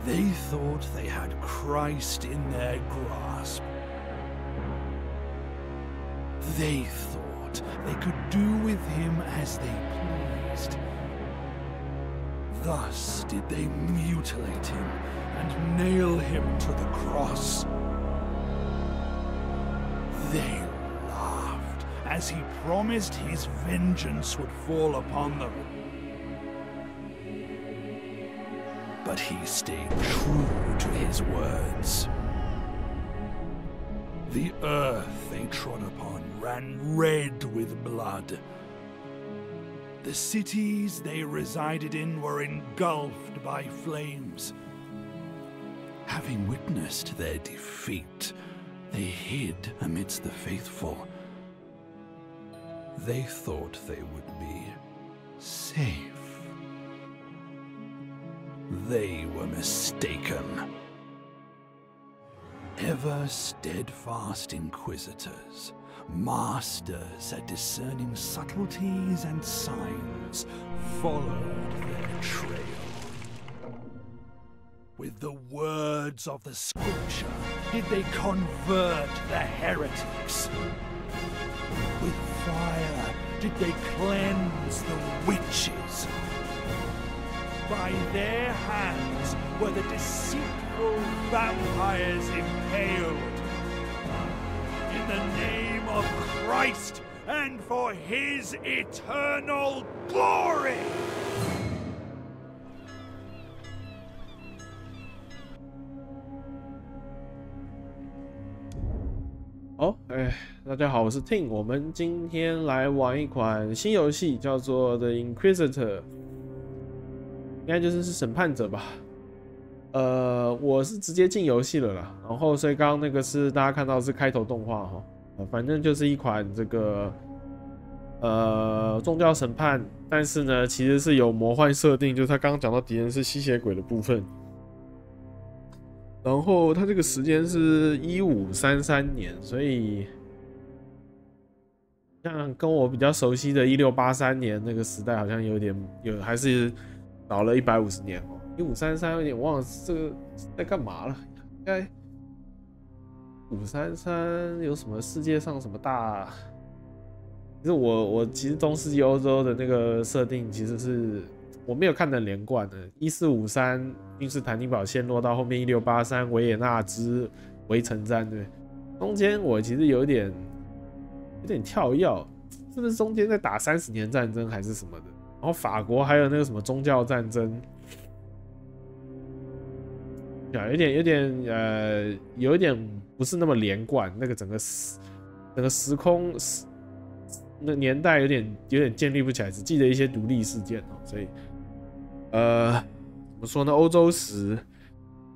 They thought they had Christ in their grasp. They thought they could do with him as they pleased. Thus did they mutilate him and nail him to the cross. They laughed as he promised his vengeance would fall upon them. But he stayed true to his words. The earth they trod upon ran red with blood. The cities they resided in were engulfed by flames. Having witnessed their defeat, they hid amidst the faithful. They thought they would be safe. They were mistaken. Ever steadfast inquisitors, masters at discerning subtleties and signs, followed their trail. With the words of the scripture did they convert the heretics. With fire did they cleanse the witches. By their hands were the deceitful vampires impaled. In the name of Christ and for his eternal glory! 好，大家好，我是 Ting， 我们今天来玩一款新游戏，叫做 The Inquisitor。应该就是审判者吧，我是直接进游戏了啦，然后所以刚刚那个是大家看到是开头动画哈，反正就是一款这个宗教审判，但是呢其实是有魔幻设定，就是他刚刚讲到敌人是吸血鬼的部分，然后他这个时间是1533年，所以像跟我比较熟悉的1683年那个时代好像有还是。倒了150年哦，1533有点忘了这个在干嘛了，应该533有什么世界上什么大？其实我其实中世纪欧洲的那个设定其实是我没有看得连贯的，1453君士坦丁堡陷落到后面1683维也纳之围城战，对，中间我其实有点跳跃，是不是中间在打30年战争还是什么的？然后法国还有那个什么宗教战争，有一点不是那么连贯，那个整个时空那年代有点建立不起来，只记得一些独立事件哦，所以怎么说呢？欧洲史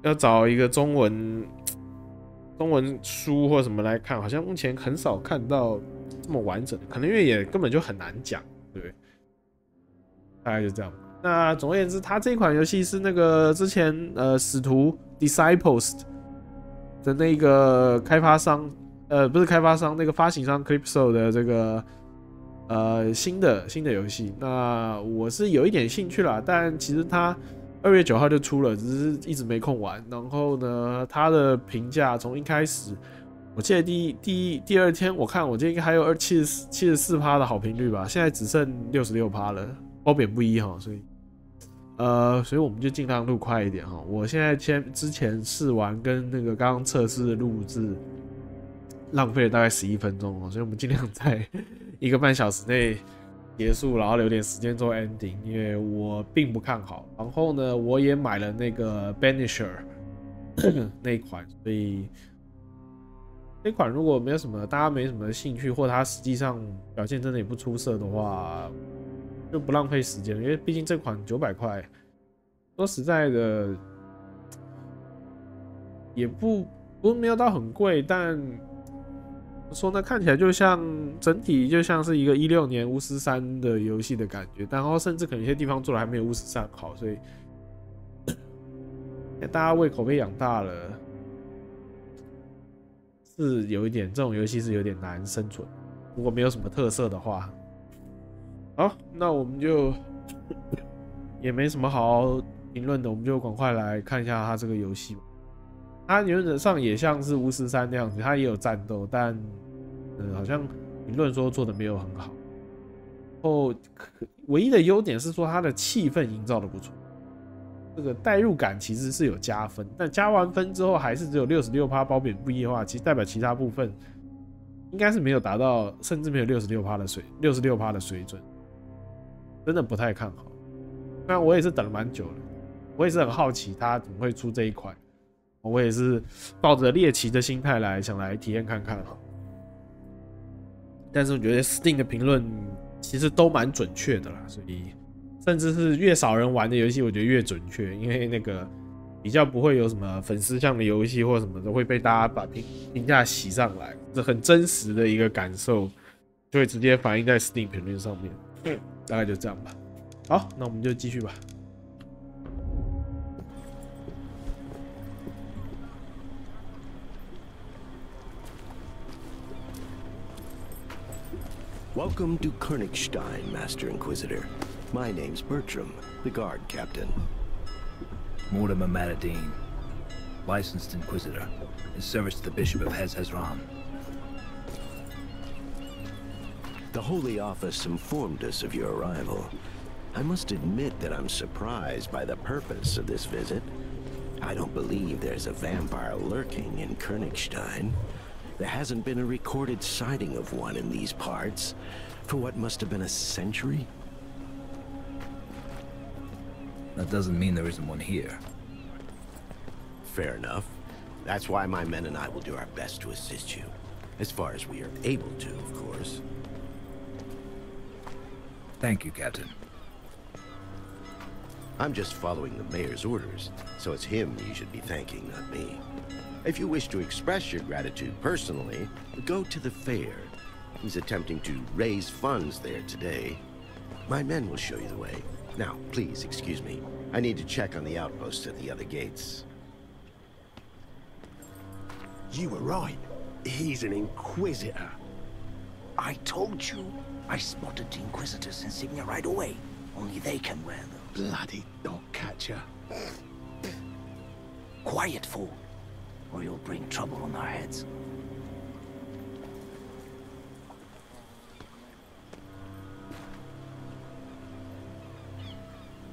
要找一个中文书或什么来看，好像目前很少看到这么完整，可能因为也根本就很难讲，对不对？大概就这样。那总而言之，它这款游戏是那个之前使徒 Disciples 的那个开发商，不是开发商，那个发行商 Calypso 的这个新的游戏。那我是有一点兴趣啦，但其实它2月9号就出了，只是一直没空玩。然后呢，它的评价从一开始，我记得第二天我看，我记得应该还有74%的好评率吧，现在只剩66%了。褒贬不一哈，所以我们就尽量录快一点哈。我现在之前试完跟那个刚刚测试的录制，浪费了大概11分钟哦，所以我们尽量在1个半小时内结束，然后留点时间做 ending， 因为我并不看好。然后呢，我也买了那个 Banisher 那一款，所以那款如果大家没什么兴趣，或它实际上表现真的也不出色的话。就不浪费时间了，因为毕竟这款900块，说实在的，也不没有到很贵，但说呢，看起来就像整体就像是一个16年巫师3的游戏的感觉，然后甚至可能有些地方做的还没有巫师3好，所以大家胃口被养大了，是有一点这种游戏是有点难生存，如果没有什么特色的话。好，那我们就也没什么好评论的，我们就赶快来看一下它这个游戏吧。它原则上也像是巫师3那样子，它也有战斗，但好像评论说做的没有很好。后唯一的优点是说它的气氛营造的不错，这个代入感其实是有加分，但加完分之后还是只有66%褒贬不一的话，其实代表其他部分应该是没有达到，甚至没有66%的水准，真的不太看好。那我也是等了蛮久了，我也是很好奇它怎么会出这一款，我也是抱着猎奇的心态想来体验看看哈。但是我觉得 Steam 的评论其实都蛮准确的啦，所以甚至是越少人玩的游戏，我觉得越准确，因为那个比较不会有什么粉丝向的游戏或什么的会被大家把评价洗上来，这很真实的一个感受，就会直接反映在 Steam 评论上面。大概就这样吧。好，那我们就继续吧。Welcome to Königstein, Master Inquisitor. My name's Bertram, the guard captain. Mortimer Matadine, licensed Inquisitor, in service to the Bishop of Hezron. The Holy Office informed us of your arrival. I must admit that I'm surprised by the purpose of this visit. I don't believe there's a vampire lurking in Königstein. There hasn't been a recorded sighting of one in these parts for what must have been a century. That doesn't mean there isn't one here. Fair enough. That's why my men and I will do our best to assist you. As far as we are able to, of course. Thank you, Captain. I'm just following the mayor's orders, so it's him you should be thanking, not me. If you wish to express your gratitude personally, go to the fair. He's attempting to raise funds there today. My men will show you the way. Now, please excuse me. I need to check on the outposts at the other gates. You were right. He's an Inquisitor. I told you. I spotted the Inquisitor's insignia right away. Only they can wear them. Bloody dog catcher. Quiet, fool, or you'll bring trouble on our heads.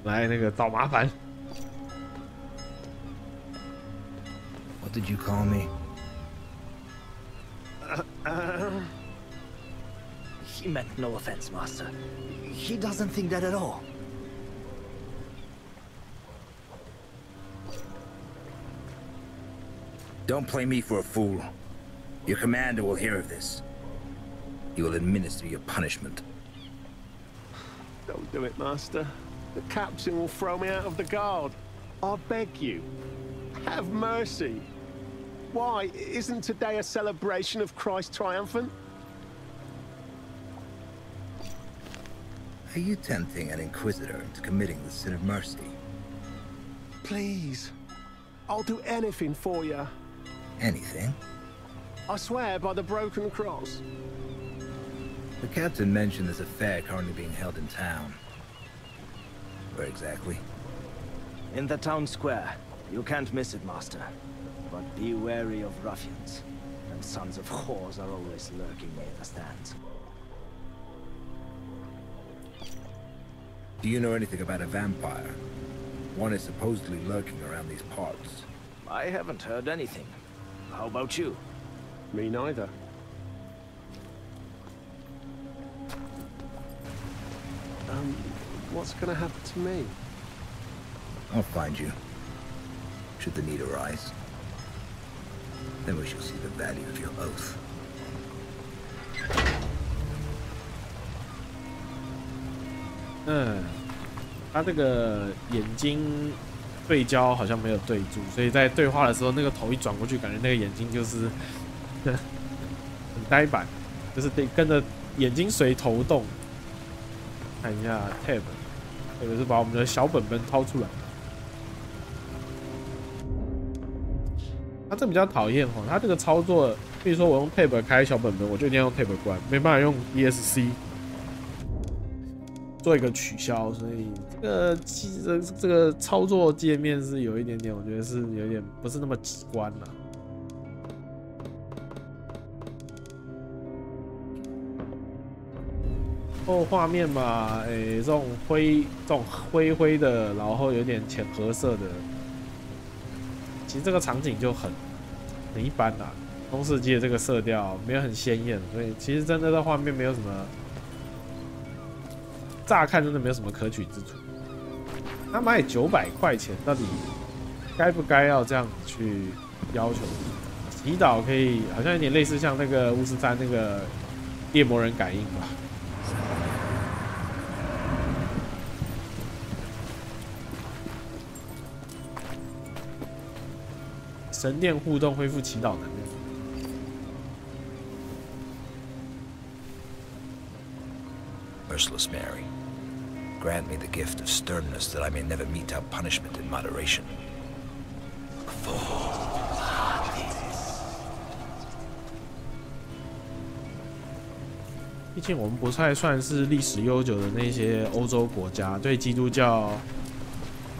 来那个找麻烦。What did you call me? He meant no offense, Master. He doesn't think that at all. Don't play me for a fool. Your commander will hear of this. He will administer your punishment. Don't do it, Master. The captain will throw me out of the guard. I beg you. Have mercy. Why? Isn't today a celebration of Christ triumphant? Are you tempting an Inquisitor into committing the sin of mercy? Please. I'll do anything for you. Anything? I swear by the broken cross. The captain mentioned there's a fair currently being held in town. Where exactly? In the town square. You can't miss it, Master. But be wary of ruffians. And sons of whores are always lurking near the stands. Do you know anything about a vampire? One is supposedly lurking around these parts. I haven't heard anything. How about you? Me neither. What's gonna happen to me? I'll find you. Should the need arise. Then we shall see the value of your oath. 他这个眼睛对焦好像没有对住，所以在对话的时候，那个头一转过去，感觉那个眼睛就是很呆板，就是得跟着眼睛随头动。看一下 tab， 特别是把我们的小本本掏出来。他这比较讨厌哦，他这个操作，比如说我用 tab 开小本本，我就一定要用 tab 关，没办法用 ESC。做一个取消，所以这个操作界面是有一点点，我觉得是有点不是那么直观啦。画面嘛，这种灰灰的，然后有点浅褐色的，其实这个场景就很一般啦。中世纪的这个色调没有很鲜艳，所以其实真的在画面没有什么，乍看真的没有什么可取之处。他卖900块钱，到底该不该要这样去要求？祈祷可以，好像有点类似像那个巫师3那个猎魔人感应吧。神殿互动恢复祈祷能力。Merciless Mary, grant me the gift of sternness that I may never mete out punishment in moderation. 毕竟我们不太算是历史悠久的那些欧洲国家，对基督教、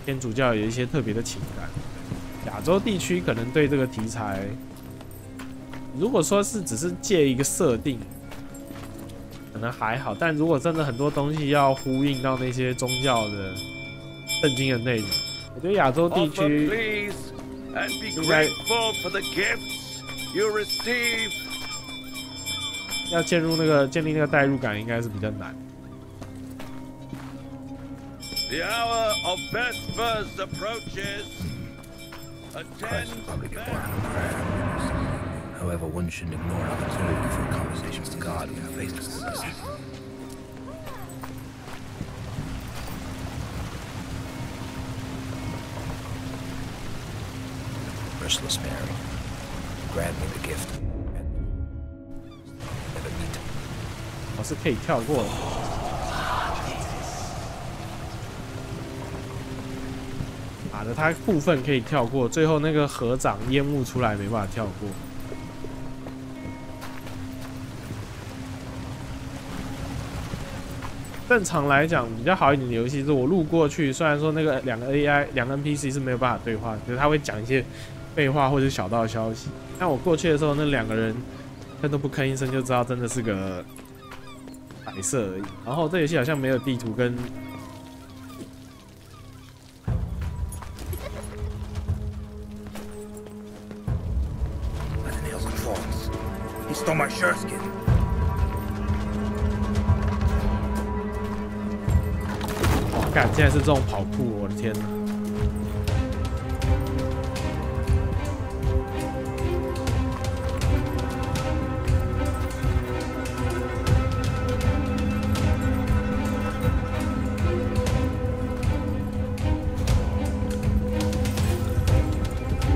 天主教有一些特别的情感。亚洲地区可能对这个题材，如果说是只是借一个设定，可能还好，但如果真的很多东西要呼应到那些宗教的圣经的内容，我觉得亚洲地区应该要建立那个代入感，应该是比较难。The hour of Vespers approaches. Christ will probably get down to prayer. However, one shouldn't ignore an opportunity for a conversation with God when faced with this. Merciless Mary, grant me the gift. Never meet. 我是可以跳过的。它部分可以跳过，最后那个合掌烟雾出来没办法跳过。正常来讲比较好一点的游戏是我路过去，虽然说那个两个 NPC 是没有办法对话，可是他会讲一些废话或者小道消息。但我过去的时候，那2个人吭都不吭一声，就知道真的是个摆设而已。然后这游戏好像没有地图跟。Stole my sheepskin. 干，竟然是这种跑酷，我的天哪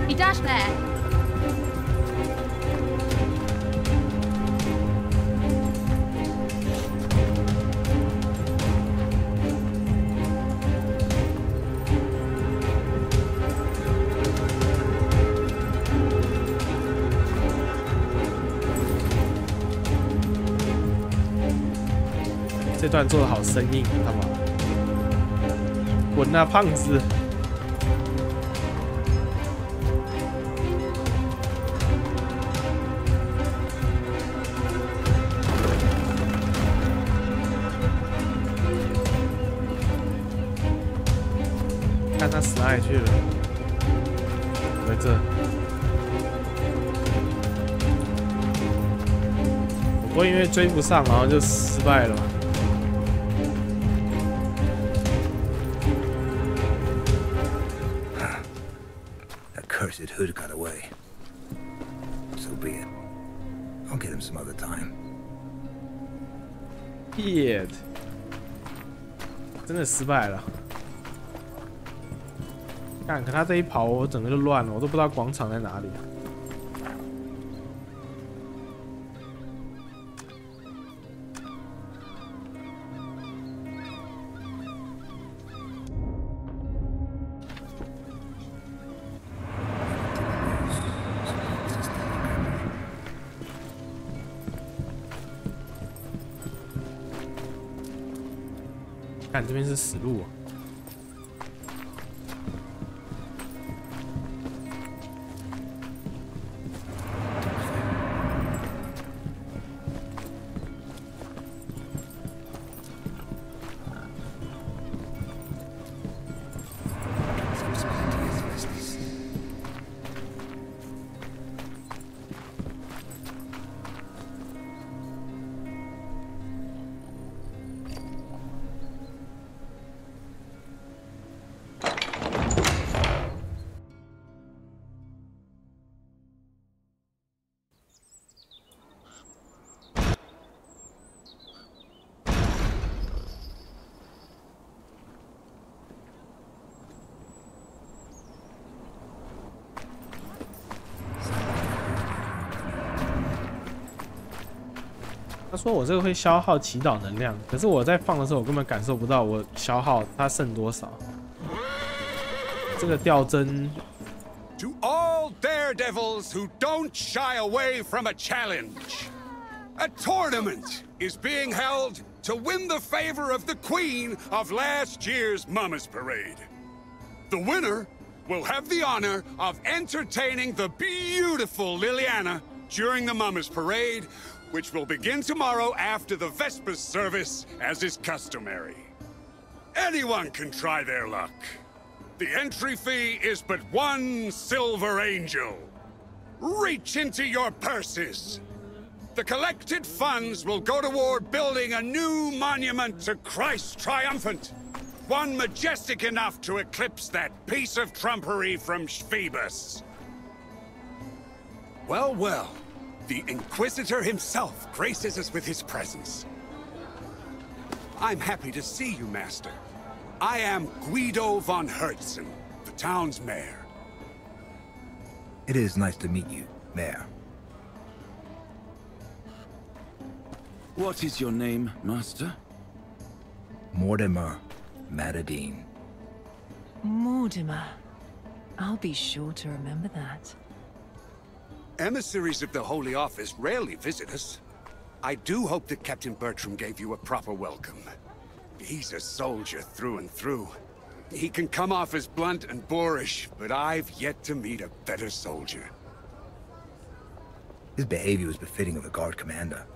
！He dashed there. 这段做的好生硬，他妈！滚啊，胖子！看他死哪里去了？在这。我不会因为追不上，然后就失败了吧？ Cursed hood got away. So be it. I'll get him some other time. Shit， 真的失败了。看，可他这一跑，我整个就乱了，我都不知道广场在哪里。看这边是死路啊。他说我这个会消耗祈祷能量，可是我在放的时候，我根本感受不到我消耗它剩多少。这个吊针。To all daredevils who don't shy away from a challenge, a tournament is being held to win the favor of the queen of last year's Mama's Parade. The winner will have the honor of entertaining the beautiful Liliana during the Mama's Parade, which will begin tomorrow after the Vespers service, as is customary. Anyone can try their luck. The entry fee is but 1 silver angel. Reach into your purses. The collected funds will go toward building a new monument to Christ Triumphant. One majestic enough to eclipse that piece of trumpery from Phoebus. Well, well. The Inquisitor himself graces us with his presence. I'm happy to see you, Master. I am Guido von Herzen, the town's mayor. It is nice to meet you, Mayor. What is your name, Master? Mortimer Matadine. Mortimer. I'll be sure to remember that. Emissaries of the Holy Office rarely visit us. I do hope that Captain Bertram gave you a proper welcome. He's a soldier through and through. He can come off as blunt and boorish, but I've yet to meet a better soldier. His behavior was befitting of a guard commander.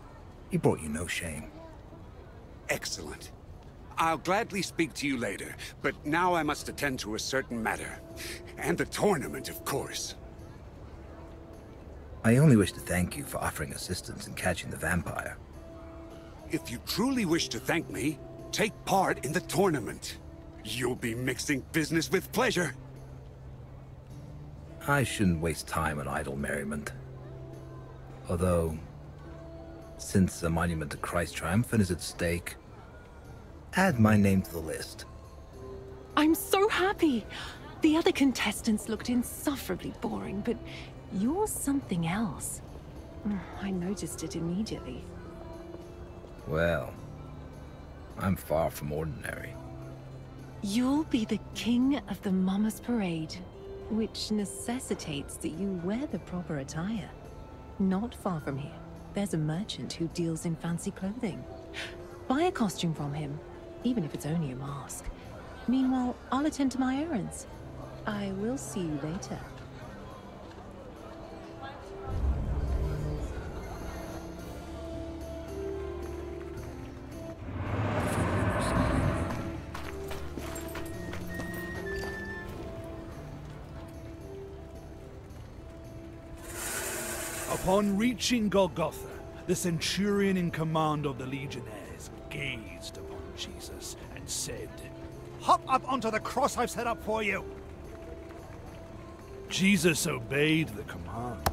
He brought you no shame. Excellent. I'll gladly speak to you later, but now I must attend to a certain matter. And the tournament, of course. I only wish to thank you for offering assistance in catching the vampire. If you truly wish to thank me, take part in the tournament. You'll be mixing business with pleasure. I shouldn't waste time on idle merriment. Although, since a monument to Christ Triumphant is at stake, add my name to the list. I'm so happy! The other contestants looked insufferably boring, but you're something else. I noticed it immediately. Well, I'm far from ordinary. You'll be the king of the Mama's Parade, which necessitates that you wear the proper attire. Not far from here, there's a merchant who deals in fancy clothing. Buy a costume from him, even if it's only a mask. Meanwhile, I'll attend to my errands. I will see you later. Upon reaching Golgotha, the centurion in command of the legionnaires gazed upon Jesus and said, "Hop up onto the cross I've set up for you." Jesus obeyed the command,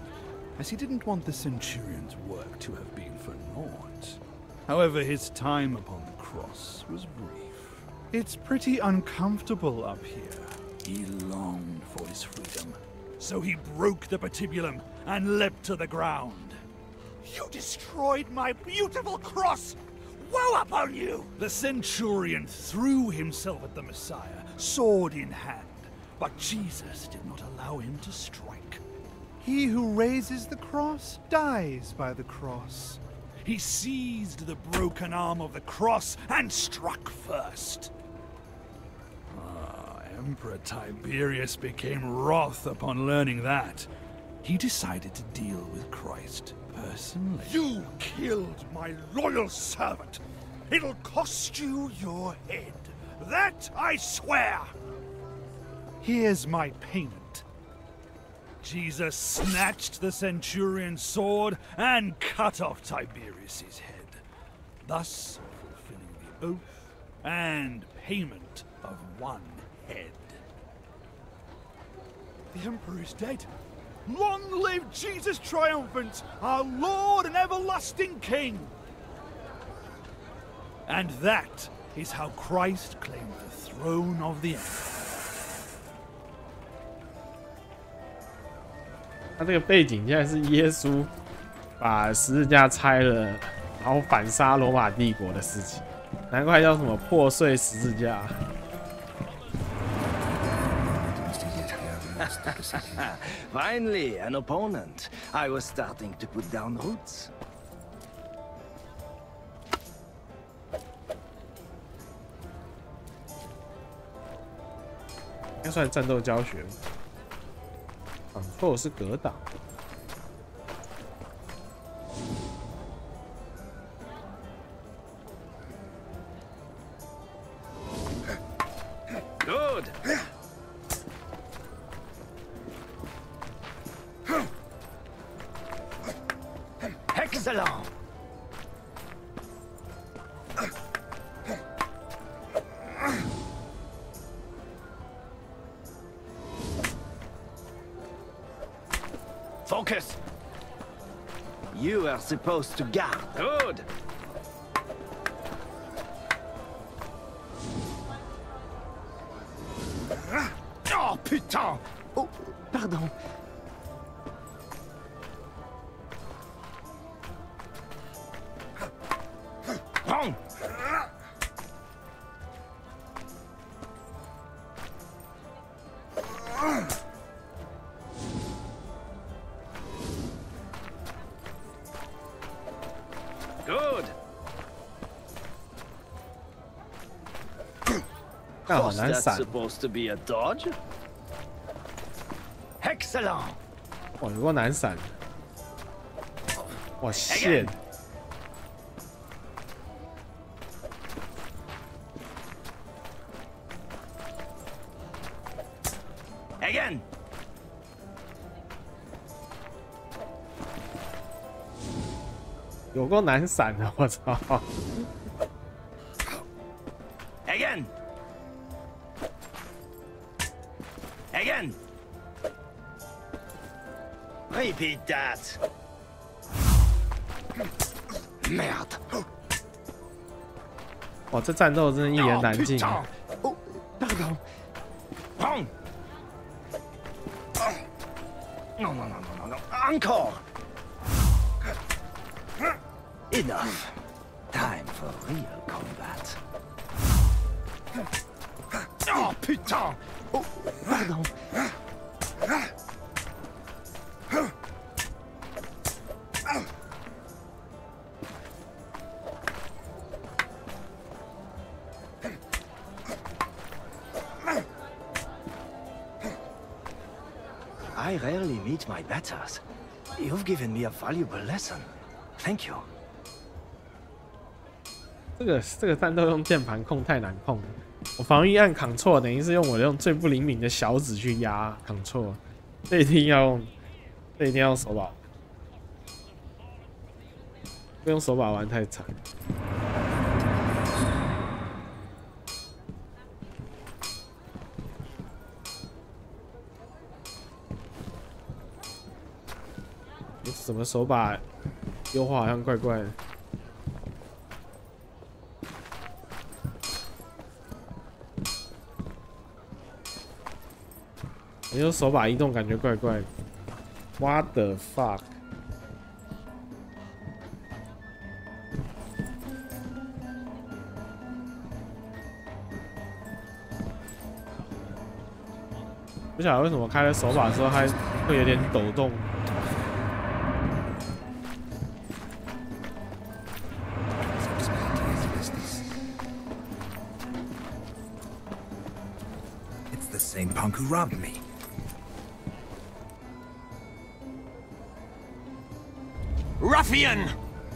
as he didn't want the centurion's work to have been for naught. However, his time upon the cross was brief. It's pretty uncomfortable up here. He longed for his freedom, so he broke the patibulum and leapt to the ground. "You destroyed my beautiful cross! Woe upon you!" The centurion threw himself at the Messiah, sword in hand, but Jesus did not allow him to strike. He who raises the cross dies by the cross. he seized the broken arm of the cross and struck first. Emperor Tiberius became wroth upon learning that. He decided to deal with Christ personally. You killed my loyal servant. It'll cost you your head. That I swear. Here's my payment. Jesus snatched the centurion's sword and cut off Tiberius's head, thus fulfilling the oath and payment of one head. The Emperor is dead. Long live Jesus triumphant, our Lord and everlasting King! And that is how Christ claimed the throne of the Empire. 他这个背景现在是耶稣把十字架拆了，然后反杀罗马帝国的事情，难怪叫什么破碎十字架。Finally, an opponent. I was starting to put down roots. 应该算战斗教学。Control 是格挡。Good. Excellent. Focus. You are supposed to guard. Good. Oh putain! Oh, pardon. Wrong. Good. 但好难 That's 闪。 supposed to be a dodge. Excellent. 哇，有够难闪。哇，shit！ Again. 有够难闪的，我操！ Again. Again. Repeat that. Merde. 哇，这战斗真的一言难尽。 Oh, pardon. Wrong. No, no, no, no, no, no. Encore. Enough. Time for real combat. Oh, putain. Oh, pardon. I rarely meet my betters. You've given me a valuable lesson. Thank you. 这个战斗用键盘控太难控了。我防御按 Ctrl 等于是用我用最不灵敏的小指去压 Ctrl， 这一定要用手把，不用手把玩太惨。怎么手把优化好像怪怪的？我用手把移动感觉怪怪的。What the fuck？ 不晓得为什么开了手把之后，它会有点抖动。It's the same punk who robbed me. Ruffian!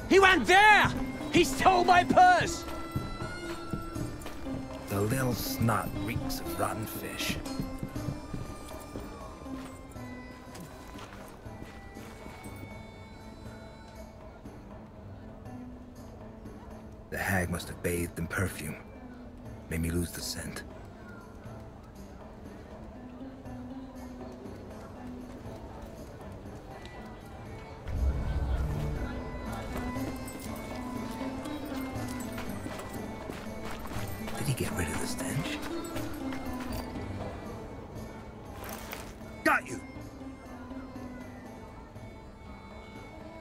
He went there! He stole my purse! The little snot reeks of rotten fish. The hag must have bathed in perfume. Made me lose the scent. Did he get rid of the stench? Got you!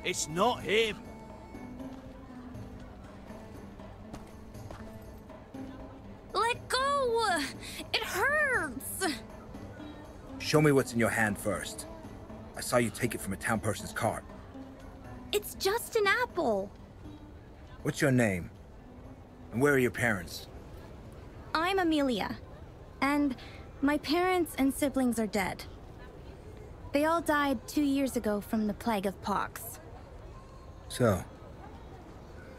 It's not him. Let go! It hurts! Show me what's in your hand first. I saw you take it from a town person's cart. It's just an apple. What's your name? And where are your parents? I'm Amelia, and my parents and siblings are dead. They all died 2 years ago from the plague of pox. So,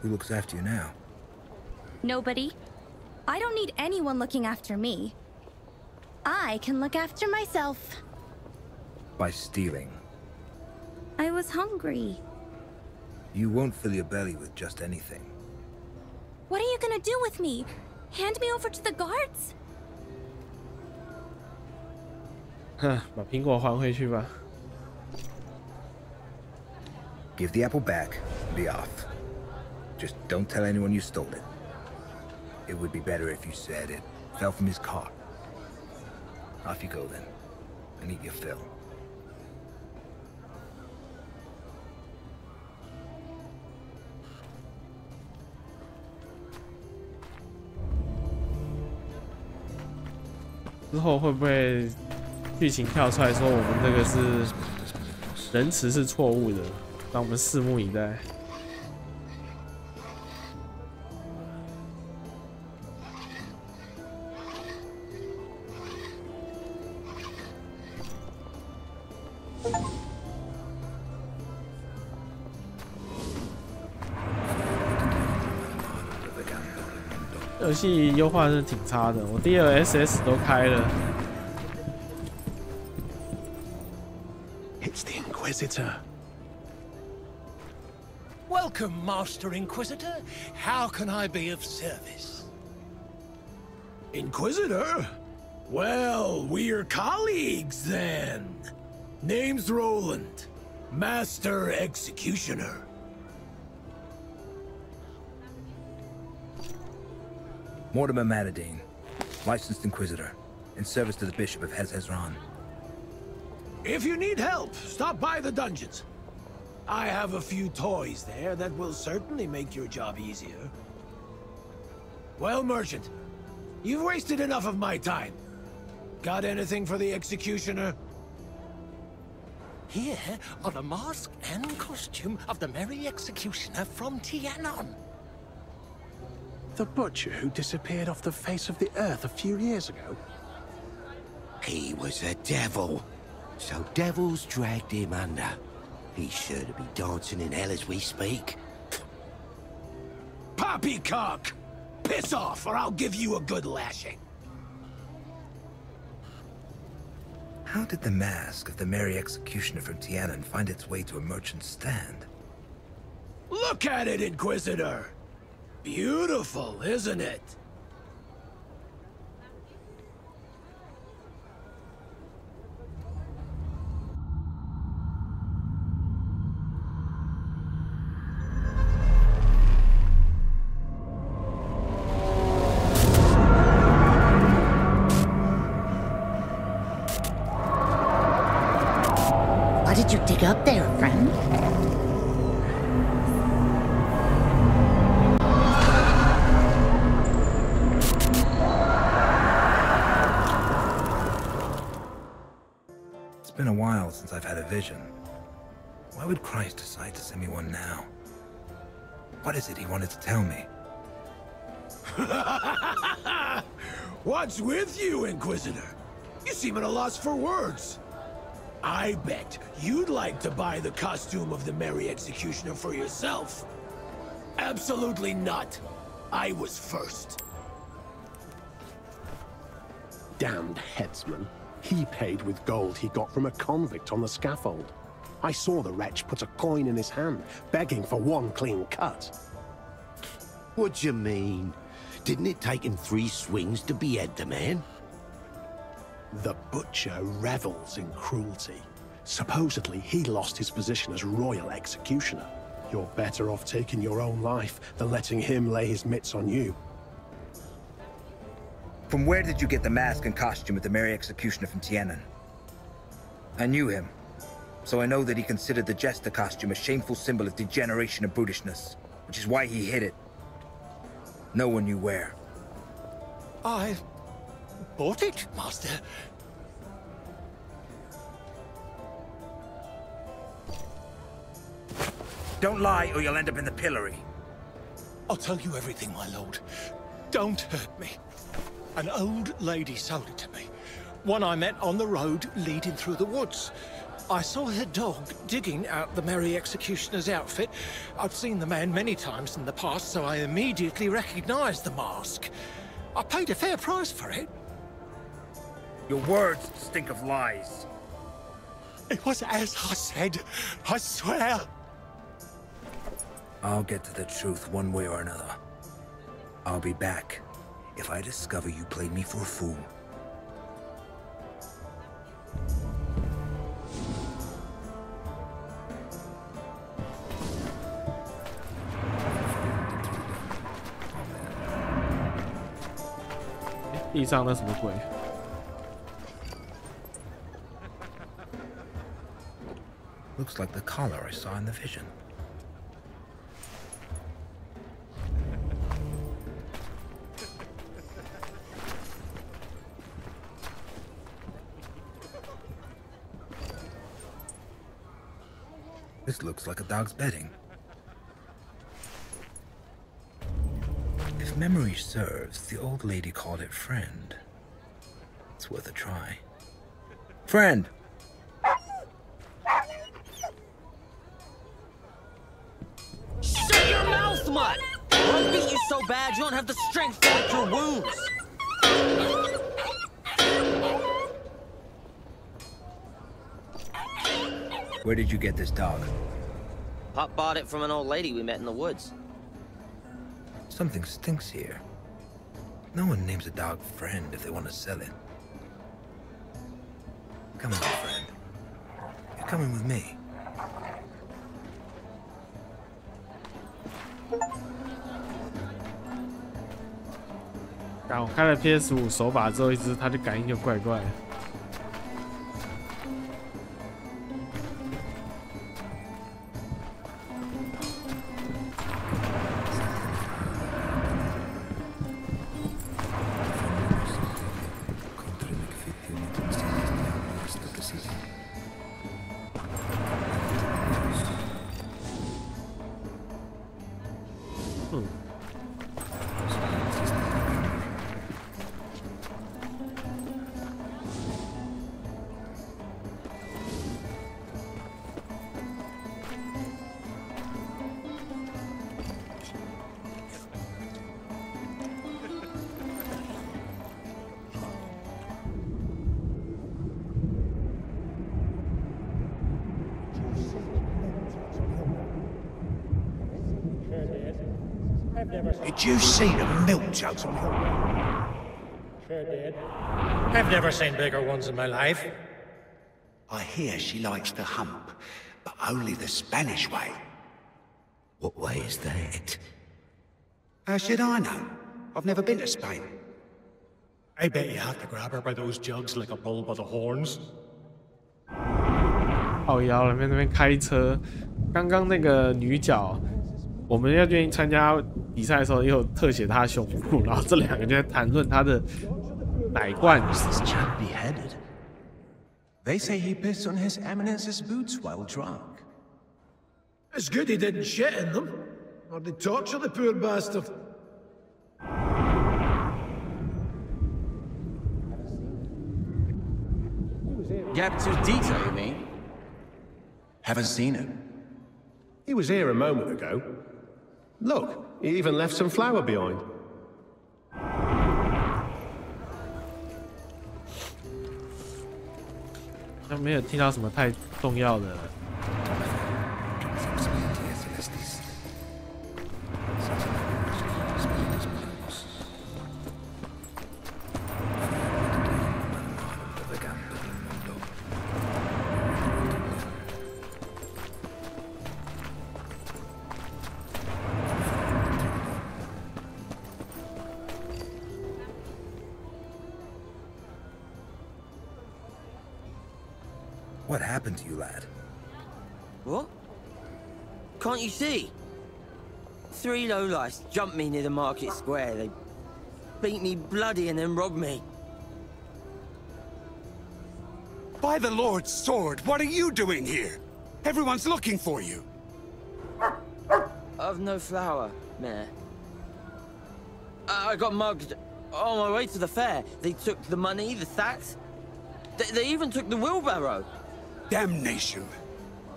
who looks after you now? Nobody. I don't need anyone looking after me. I can look after myself. By stealing. I was hungry. You won't fill your belly with just anything. What are you gonna do with me? Hand me over to the guards? 哼，把苹果还回去吧。 Give the apple back and be off. Just don't tell anyone you stole it. It would be better if you said it fell from his cart. Off you go then, and eat your fill. 之后会不会剧情跳出来说我们这个是仁慈是错误的？让我们拭目以待。游戏优化是挺差的，我第二 SS 都开了。 It's the Inquisitor. Welcome, Master Inquisitor. How can I be of service? Inquisitor? Well, we're colleagues then. Name's Roland, Master Executioner. Mortimer Matadine, licensed Inquisitor, in service to the Bishop of Hezron. If you need help, stop by the dungeons. I have a few toys there that will certainly make your job easier. Well, Merchant, you've wasted enough of my time. Got anything for the Executioner? Here are the mask and costume of the Merry Executioner from Tianon. The butcher who disappeared off the face of the earth a few years ago? He was a devil. So devils dragged him under. He's sure to be dancing in hell as we speak. Poppycock! Piss off, or I'll give you a good lashing. How did the mask of the Merry Executioner from Tianon find its way to a merchant's stand? Look at it, Inquisitor! Beautiful, isn't it? What did you dig up there, friend? It's been a while since I've had a vision. Why would Christ decide to send me one now? What is it he wanted to tell me? What's with you, Inquisitor? You seem at a loss for words. I bet you'd like to buy the costume of the Merry Executioner for yourself. Absolutely not. I was first. Damned headsman. He paid with gold he got from a convict on the scaffold. I saw the wretch put a coin in his hand, begging for one clean cut. What do you mean? Didn't it take him 3 swings to behead the man? The butcher revels in cruelty. Supposedly, he lost his position as royal executioner. You're better off taking your own life than letting him lay his mitts on you. From where did you get the mask and costume of the Merry Executioner from Tiannan? I knew him, so I know that he considered the jester costume a shameful symbol of degeneration and brutishness, which is why he hid it. No one knew where. I bought it, Master. Don't lie or you'll end up in the pillory. I'll tell you everything, my lord. Don't hurt me. An old lady sold it to me. One I met on the road leading through the woods. I saw her dog digging out the Merry Executioner's outfit. I've seen the man many times in the past, so I immediately recognized the mask. I paid a fair price for it. Your words stink of lies. It was as I said, I swear. I'll get to the truth one way or another. I'll be back if I discover you played me for a fool. Looks like the collar I saw in the vision. This looks like a dog's bedding. If memory serves, the old lady called it friend. It's worth a try. Friend! Shut your mouth, mutt! I'll beat you so bad you don't have the strength to lick your wounds! Where did you get this dog? Pop bought it from an old lady we met in the woods. Something stinks here. No one names a dog friend if they want to sell it. Come on, friend. You're coming with me.我开了 PS5 手把之后，一直它的感应就怪怪的。Did you see the milk jugs on her? Sure did. I've never seen bigger ones in my life. I hear she likes to hump, but only the Spanish way. What way is that? How should I know? I've never been to Spain. I bet you have to grab her by those jugs like a bull by the horns. 靠腰了，那边开车，刚刚那个女角，我们要愿意参加比赛的时候，也有特写她的胸部，然后这两个就在谈论她的奶罐。This chap beheaded. They say he pissed on His Eminence's boots while drunk. It's good he didn't shit in them, or they'd torture the poor bastard. Gaptudito, you mean? Haven't seen him. He was here a moment ago. Look, he even left some flour behind. 那没有听到什么太重要的。What happened to you, lad? What? Can't you see? 3 lowlifes jumped me near the market square. They beat me bloody and then robbed me. By the Lord's sword, what are you doing here? Everyone's looking for you. I've no flour, Mayor. I got mugged on my way to the fair. They took the money, the sacks. They even took the wheelbarrow. Damnation.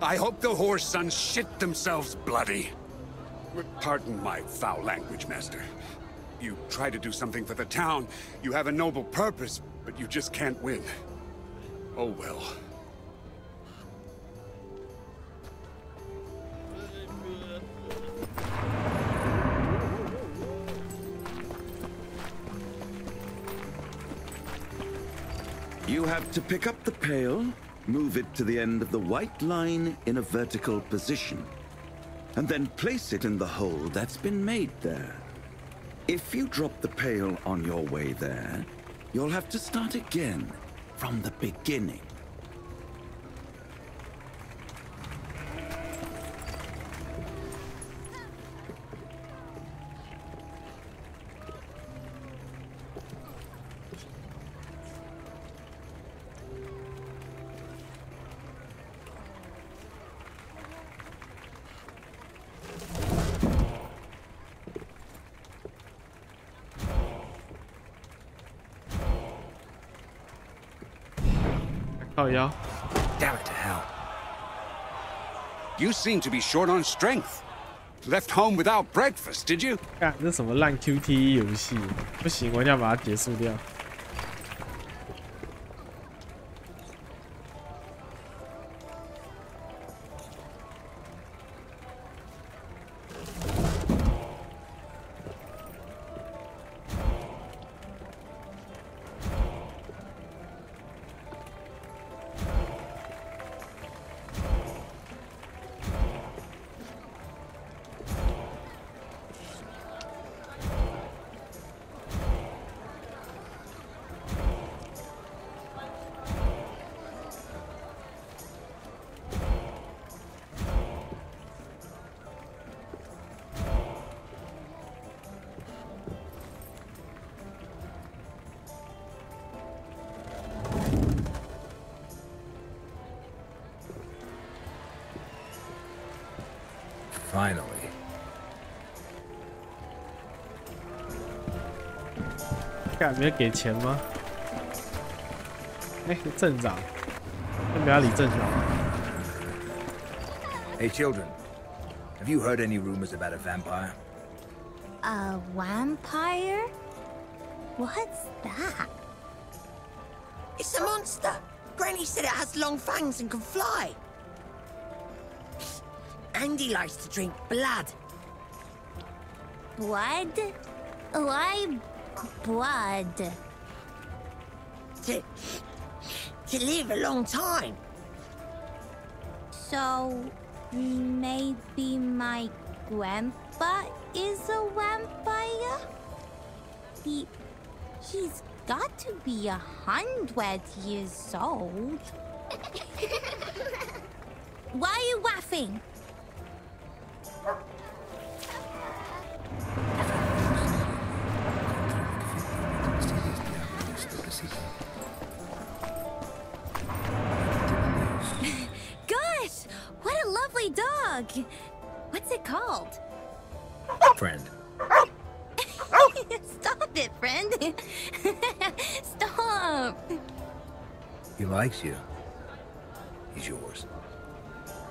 I hope the horse sons shit themselves bloody. Pardon my foul language, Master. You try to do something for the town. You have a noble purpose, but you just can't win. Oh well. You have to pick up the pail, move it to the end of the white line in a vertical position, and then place it in the hole that's been made there. If you drop the pail on your way there, you'll have to start again from the beginning. Damn it to hell. You seem to be short on strength. Left home without breakfast, did you? 干，这什么烂 QTE 游戏？不行，我一定要把它结束掉。Finally. 干，没有给钱吗？哎，镇长，要不要理镇长 Hey, children. Have you heard any rumors about a vampire? A vampire? What's that? It's a monster. Granny said it has long fangs and can fly. And he likes to drink blood. Blood? Why blood? To live a long time. So, maybe my grandpa is a vampire? He's got to be 100 years old. Why are you laughing? Gosh, what a lovely dog. What's it called? Friend. Stop it, friend. Stop. he likes you, he's yours.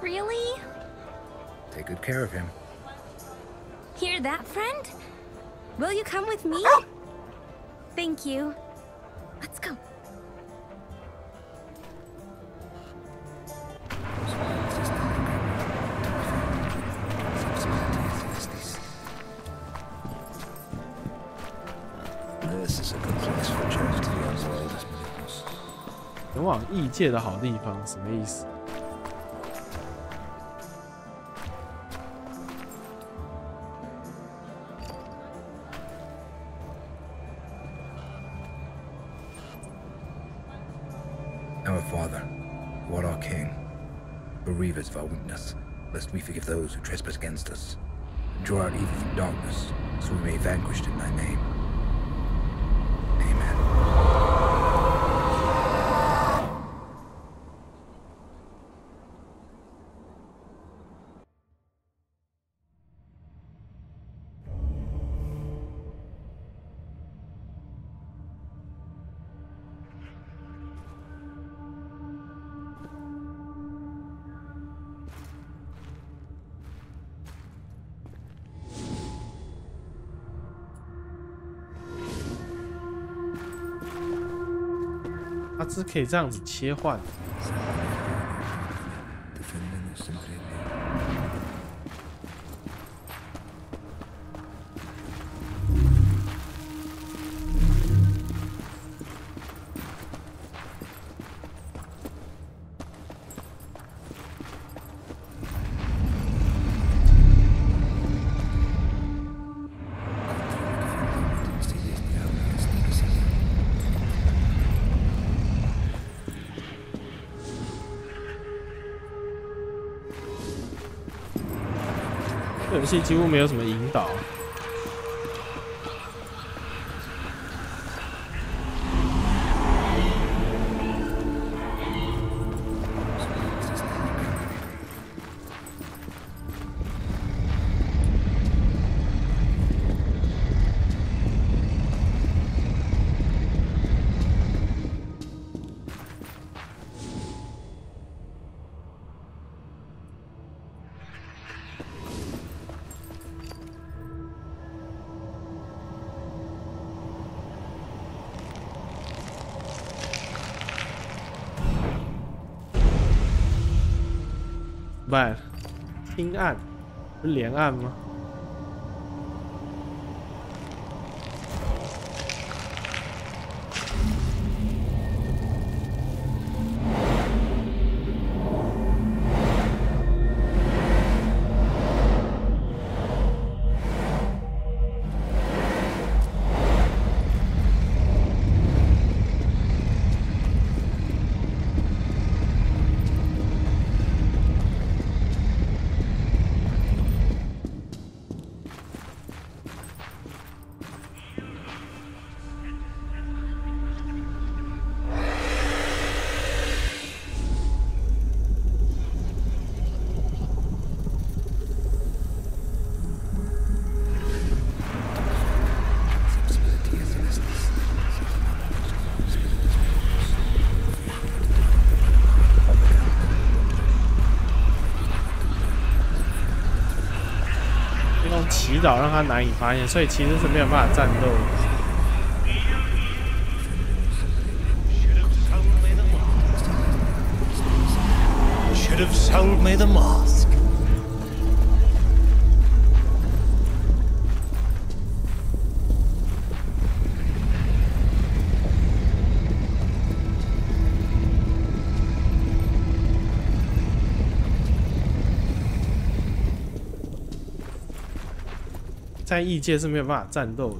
Really? Take good care of him. Hear that, friend? Will you come with me? Thank you. Let's go. This is a good place for Jack to be unloaded. 前往异界的好地方，什么意思？ Our Father, who art our King, bereave us of our weakness, lest we forgive those who trespass against us. Draw out evil from darkness, so we may be vanquished in thy name. Amen. 它是可以这样子切换的。这游戏几乎没有什么引导。不然，听案不是连案吗？祈祷让他难以发现，所以其实是没有办法战斗的。Should have sold me the mask. 在异界是没有办法战斗的。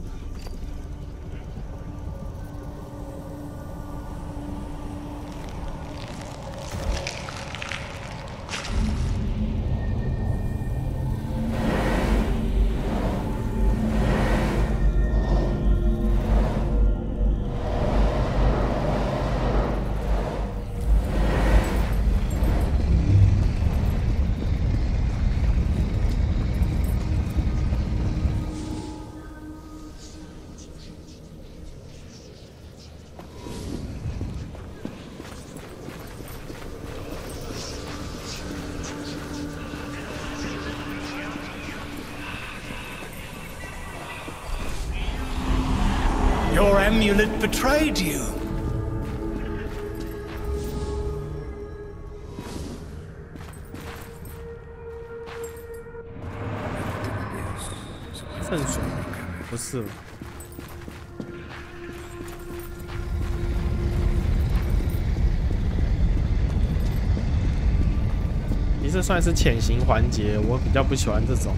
amulet betrayed you. What's 这算是潜行环节，我比较不喜欢这种。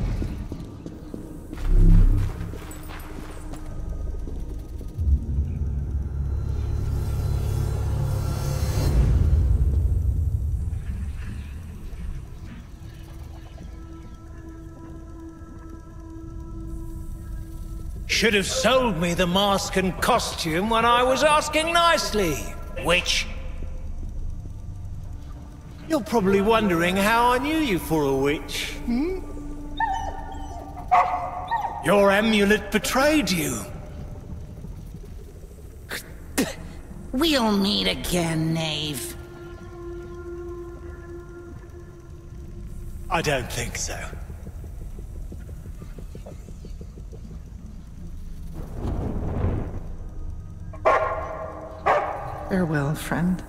Should have sold me the mask and costume when I was asking nicely, witch. You're probably wondering how I knew you for a witch, hmm? Your amulet betrayed you. We'll meet again, knave. I don't think so. Farewell, friend.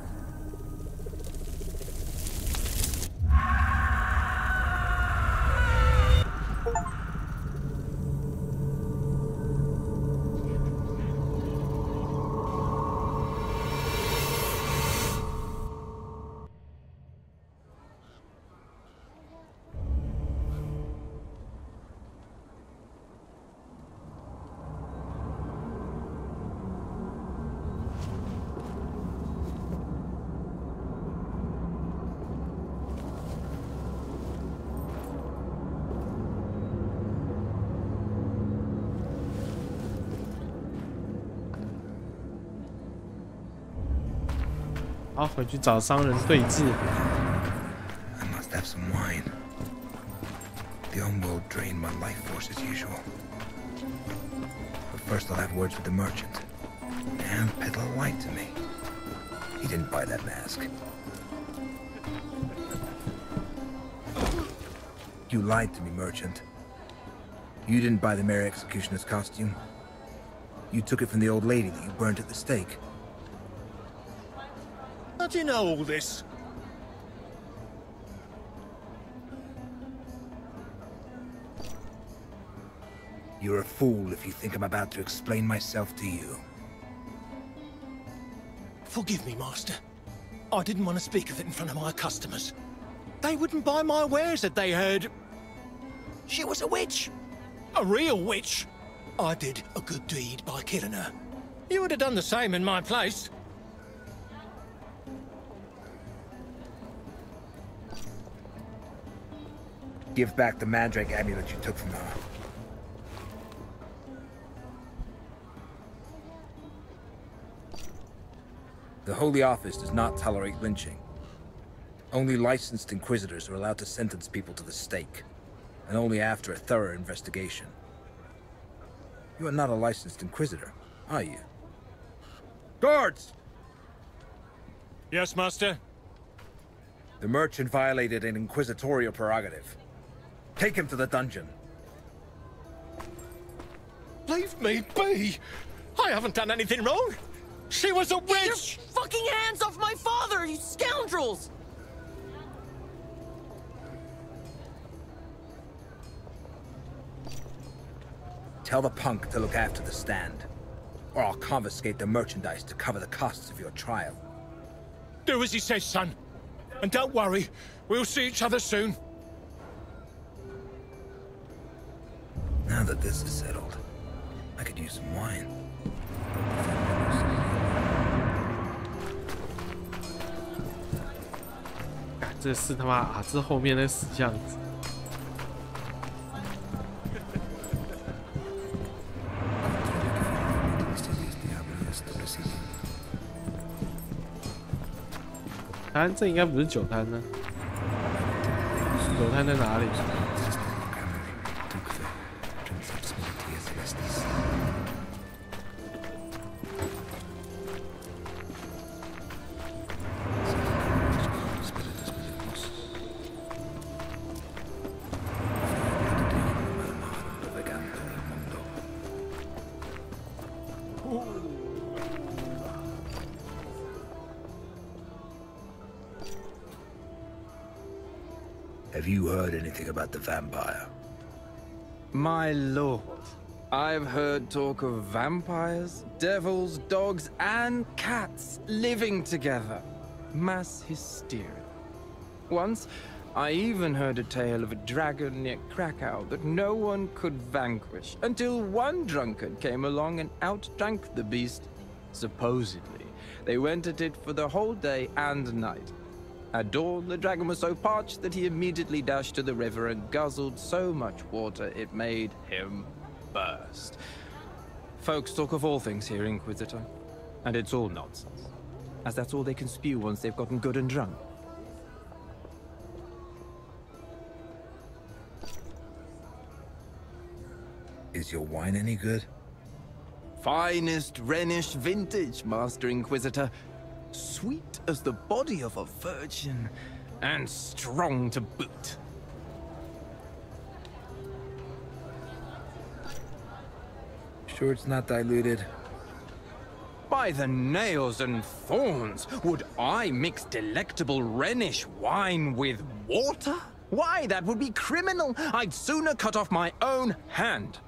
好，回去找商人对峙。I must have some wine. The homeworld drained my life force as usual. But first I'll have words with the merchant. And peddler lied to me. He didn't buy that mask. You lied to me, merchant. You didn't buy the Mary Executioner's costume. You took it from the old lady that you burned at the stake. How do you know all this? You're a fool if you think I'm about to explain myself to you. Forgive me, Master. I didn't want to speak of it in front of my customers. They wouldn't buy my wares if they heard she was a witch. A real witch. I did a good deed by killing her. You would have done the same in my place. Give back the Mandrake amulet you took from her. The Holy Office does not tolerate lynching. Only licensed Inquisitors are allowed to sentence people to the stake, and only after a thorough investigation. You are not a licensed Inquisitor, are you? Guards! Yes, Master? The merchant violated an inquisitorial prerogative. Take him to the dungeon. Leave me be! I haven't done anything wrong! She was a witch! Get your fucking hands off my father, you scoundrels! Tell the punk to look after the stand, or I'll confiscate the merchandise to cover the costs of your trial. Do as he says, son. And don't worry, we'll see each other soon. Now that this is settled, I could use some wine. 这是他妈啊！这后面那死相子。这应该不是酒摊呢，酒摊在哪里？ Have you heard anything about the vampire? My lord, I've heard talk of vampires, devils, dogs, and cats living together. Mass hysteria. Once, I even heard a tale of a dragon near Krakow that no one could vanquish, until one drunkard came along and outdrank the beast. Supposedly, they went at it for the whole day and night. At dawn, the dragon was so parched that he immediately dashed to the river and guzzled so much water it made him burst. Folks talk of all things here, Inquisitor, and it's all nonsense, as that's all they can spew once they've gotten good and drunk. Is your wine any good? Finest Rhenish vintage, Master Inquisitor. Sweet as the body of a virgin, and strong to boot. Sure it's not diluted? By the nails and thorns, would I mix delectable Rhenish wine with water? Why, that would be criminal. I'd sooner cut off my own hand.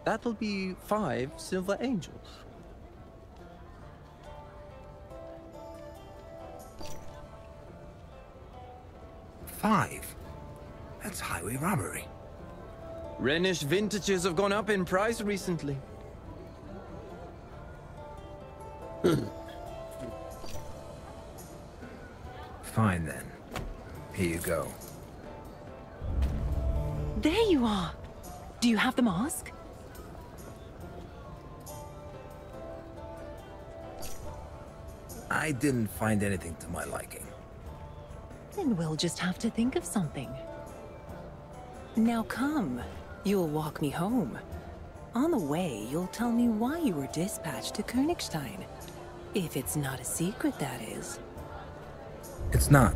That'll be 5 silver angels. Five? That's highway robbery. Rhenish vintages have gone up in price recently. Fine then. Here you go. There you are. Do you have the mask? I didn't find anything to my liking. Then we'll just have to think of something. Now come. You'll walk me home. On the way, you'll tell me why you were dispatched to Königstein. If it's not a secret, that is. It's not.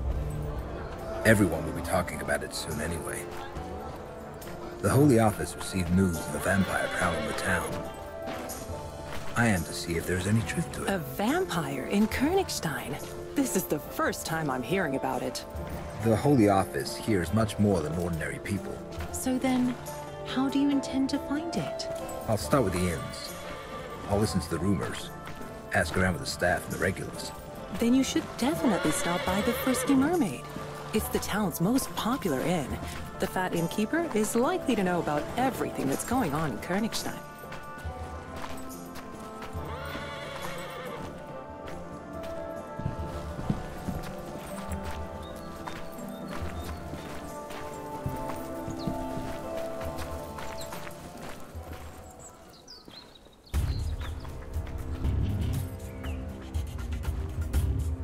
Everyone will be talking about it soon anyway. The Holy Office received news of a vampire prowling the town. I am to see if there's any truth to it. A vampire in Königstein? This is the first time I'm hearing about it. The Holy Office hears much more than ordinary people. So then, how do you intend to find it? I'll start with the inns. I'll listen to the rumors. Ask around with the staff and the regulars. Then you should definitely stop by the Frisky Mermaid. It's the town's most popular inn. The fat innkeeper is likely to know about everything that's going on in Königstein.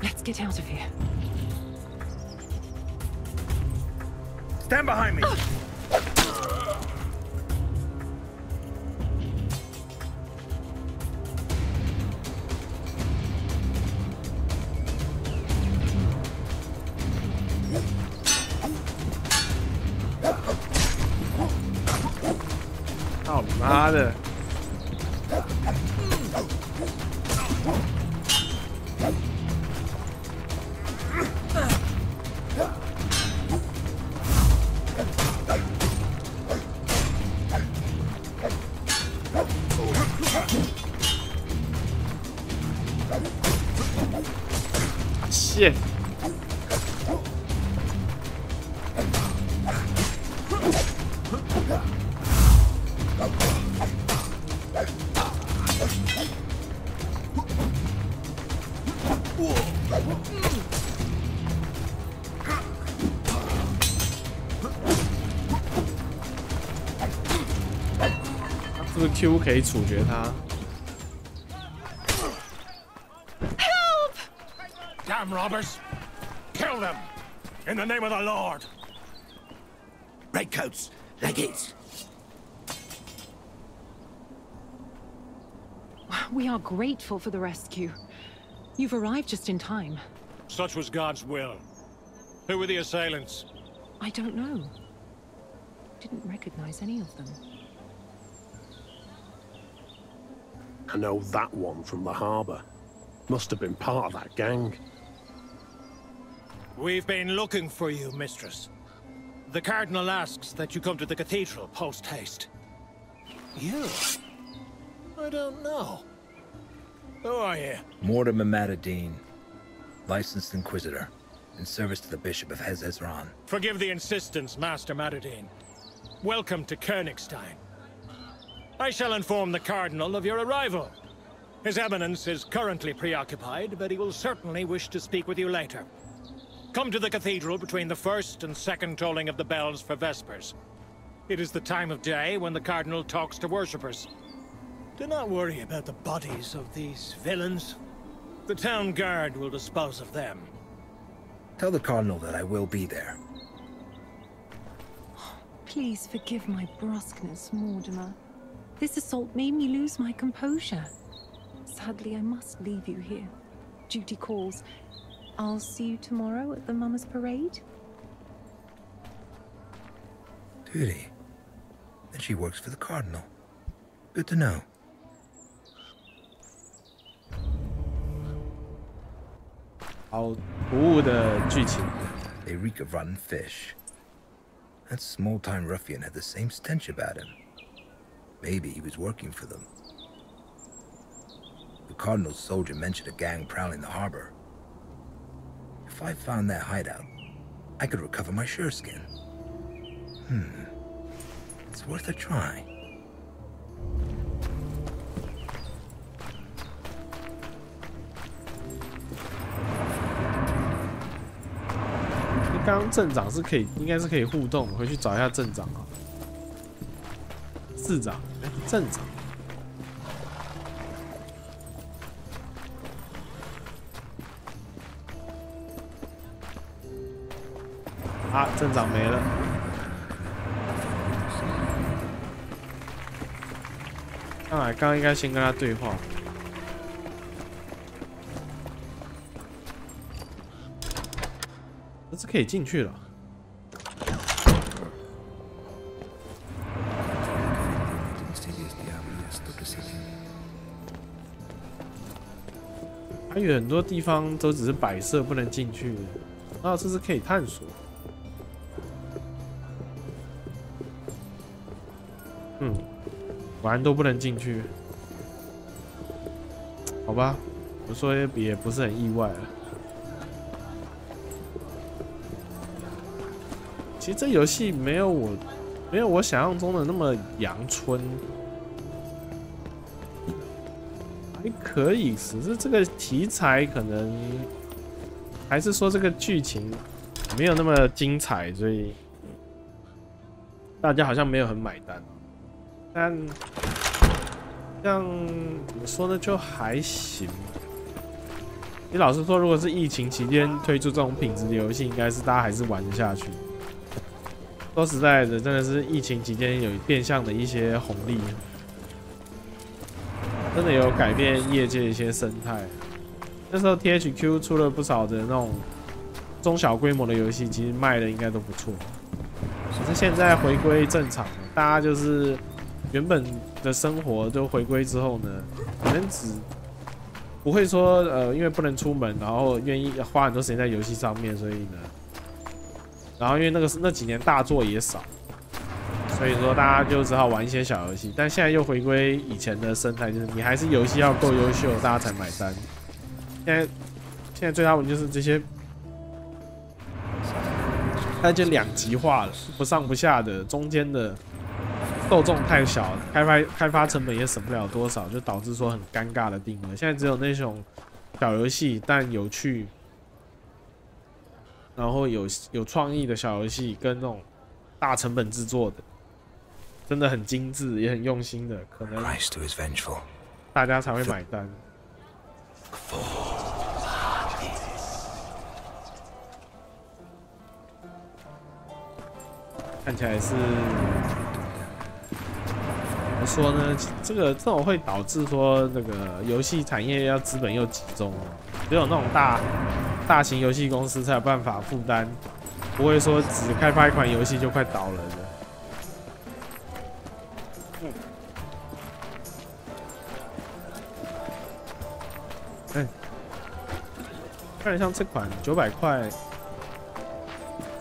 Let's get out of here. Stand behind me! Oh,妈的！谢。这个 Q 可以处决他。 Damn robbers! Kill them! In the name of the Lord! Redcoats, leggates. We are grateful for the rescue. You've arrived just in time. Such was God's will. Who were the assailants? I don't know. Didn't recognize any of them. I know that one from the harbor. Must have been part of that gang. We've been looking for you, mistress. The Cardinal asks that you come to the cathedral post-haste. You? I don't know. Who are you? Mortimer Matadine, licensed Inquisitor, in service to the Bishop of Hezezran. Forgive the insistence, Master Matadine. Welcome to Königstein. I shall inform the Cardinal of your arrival. His Eminence is currently preoccupied, but he will certainly wish to speak with you later. Come to the cathedral between the first and second tolling of the bells for Vespers. It is the time of day when the Cardinal talks to worshippers. Do not worry about the bodies of these villains. The town guard will dispose of them. Tell the Cardinal that I will be there. Please forgive my brusqueness, Mortimer. This assault made me lose my composure. Sadly, I must leave you here. Duty calls. I'll see you tomorrow at the Mama's Parade. Duty? Then she works for the Cardinal. Good to know. 好突兀的剧情。 They reek of rotten fish. That small-time ruffian had the same stench about him. Maybe he was working for them. The Cardinal's soldier mentioned a gang prowling the harbor. If I found that hideout, I could recover my sureskin. It's worth a try. 刚刚镇长是可以，应该是可以互动，回去找一下镇长啊。市长，镇长。啊，镇长没了。看来刚刚应该先跟他对话。 这可以进去了。还有很多地方都只是摆设，不能进去。啊，这是可以探索。果然都不能进去。好吧，我说也不是很意外了。 其实这游戏没有我想象中的那么阳春，还可以，只是这个题材可能还是说这个剧情没有那么精彩，所以大家好像没有很买单。但像怎么说呢，就还行。你老实说，如果是疫情期间推出这种品质的游戏，应该是大家还是玩得下去。 说实在的，真的是疫情期间有变相的一些红利，真的有改变业界一些生态。那时候 THQ 出了不少的那种中小规模的游戏，其实卖的应该都不错。可是现在回归正常了，大家就是原本的生活都回归之后呢，可能不会说因为不能出门，然后愿意花很多时间在游戏上面，所以呢。 然后因为那几年大作也少，所以说大家就只好玩一些小游戏。但现在又回归以前的生态，就是你还是游戏要够优秀，大家才买单。现在最大问题就是这些，它就两极化了，不上不下的，中间的受众太小，开发成本也省不了多少，就导致说很尴尬的定位。现在只有那种小游戏，但有趣。 然后有创意的小游戏跟那种大成本制作的，真的很精致也很用心的，可能大家才会买单。看起来是怎么说呢？这种会导致说那个游戏产业要资本又集中，只有那种大型游戏公司才有办法负担，不会说只开发一款游戏就快倒了的。看像这款900块，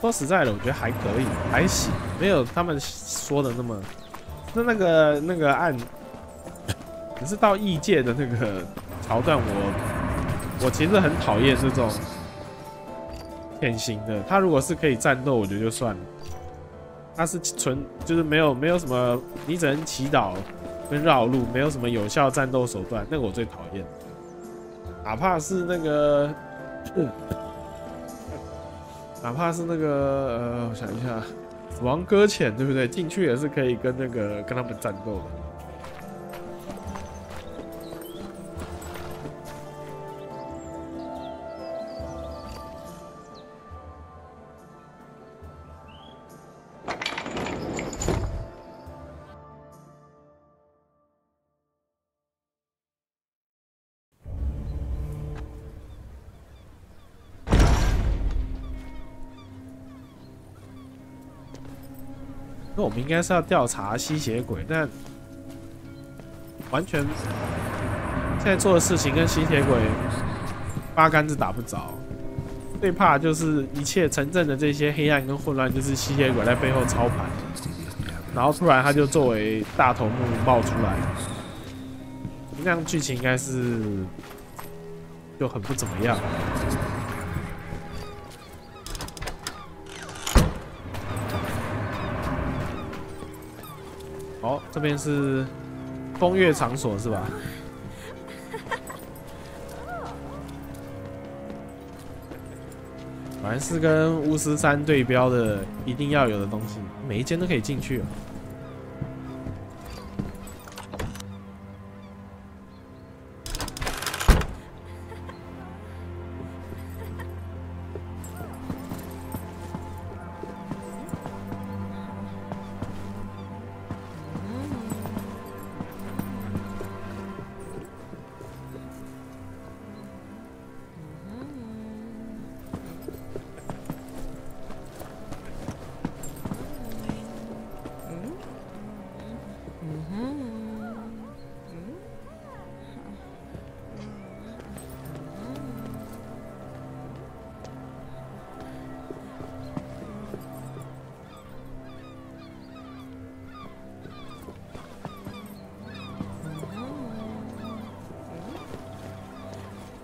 说实在的，我觉得还可以，还行，没有他们说的那么。那个按，只是到异界的那个桥段，我其实很讨厌这种典型的。他如果是可以战斗，我觉得就算了。他是就是没有什么，你只能祈祷跟绕路，没有什么有效战斗手段，那个我最讨厌。哪怕是那个，我想一下，死亡搁浅对不对？进去也是可以跟他们战斗的。那我们应该是要调查吸血鬼，但完全现在做的事情跟吸血鬼八竿子打不着。最怕就是一切城镇的这些黑暗跟混乱，就是吸血鬼在背后操盘，然后突然他就作为大头目冒出来，那样剧情应该是就很不怎么样。好，这边是风月场所是吧？果然是跟巫师3对标的一定要有的东西，每一间都可以进去哦。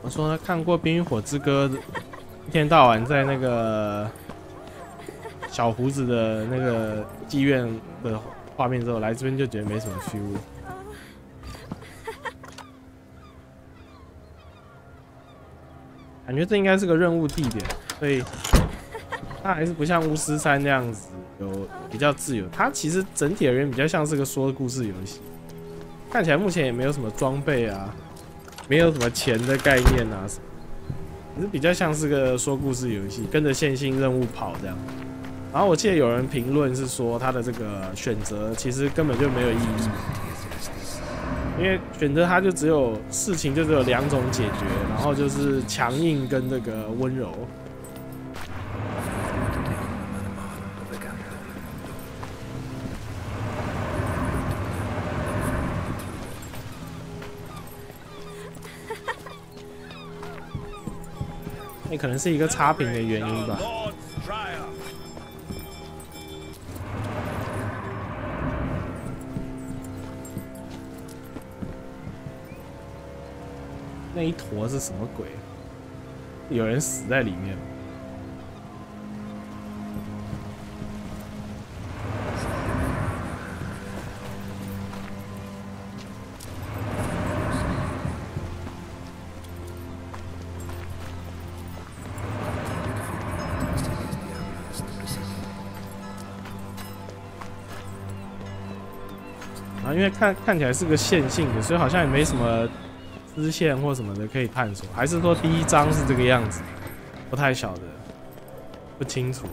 我说他看过《冰与火之歌》，一天到晚在那个小胡子的那个妓院的画面之后，来这边就觉得没什么 feel。感觉这应该是个任务地点，所以它还是不像巫师3那样子有比较自由。它其实整体而言比较像是个说故事游戏，看起来目前也没有什么装备啊。没有什么钱的概念啊，只是比较像是个说故事游戏，跟着线性任务跑这样。然后我记得有人评论是说，他的这个选择其实根本就没有意义，因为选择它就只有事情就只有2种解决，然后就是强硬跟这个温柔。那可能是一个差评的原因吧。那一坨是什么鬼？有人死在里面。因为看起来是个线性的，所以好像也没什么支线或什么的可以探索，还是说第一章是这个样子？不太晓得，不清楚。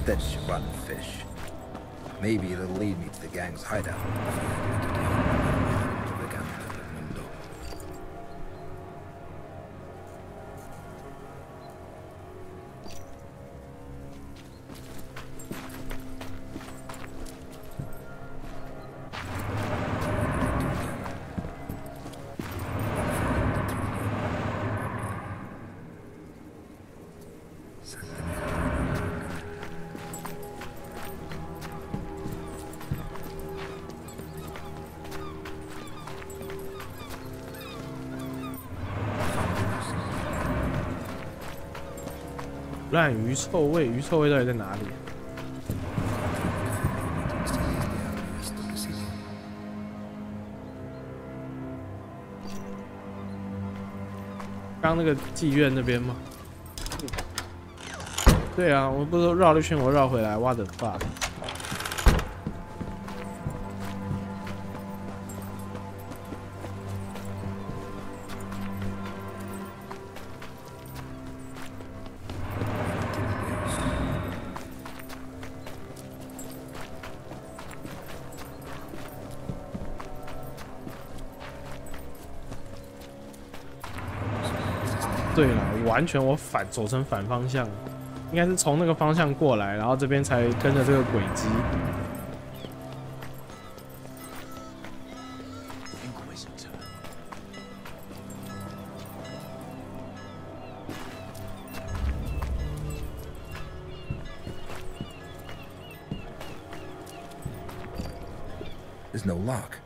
Stench of rotten fish. Maybe it'll lead me to the gang's hideout. 烂鱼臭味，鱼臭味到底在哪里？刚那个妓院那边吗？对啊，我不是绕了一圈，我绕回来，挖的发。对了，完全我走成反方向，应该是从那个方向过来，然后这边才跟着这个轨迹。Inquisitor. There's no lock.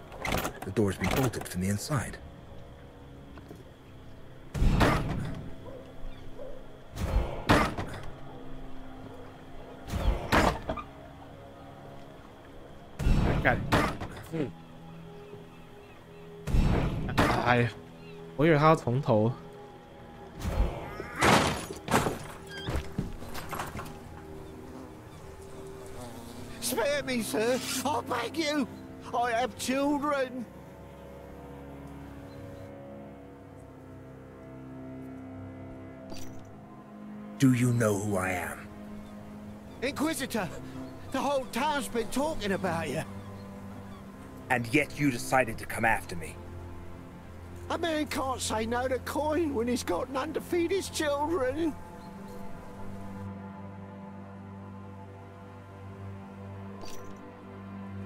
The door's been bolted from the inside.嗯，哎呀，我以为他要从头。Spare me, sir. I beg you. I have children. Do you know who I am? Inquisitor, the whole town's been talking about you. And yet you decided to come after me. A man can't say no to coin when he's got none to feed his children.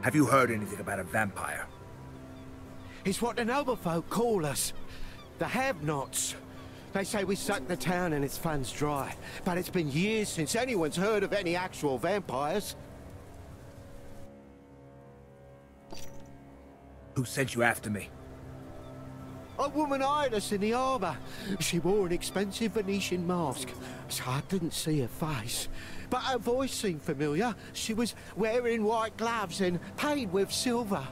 Have you heard anything about a vampire? It's what the noble folk call us. The have-nots. They say we suck the town and its funds dry. But it's been years since anyone's heard of any actual vampires. Who sent you after me? A woman eyed us in the harbour. She wore an expensive Venetian mask, so I couldn't see her face. But her voice seemed familiar. She was wearing white gloves and paid with silver.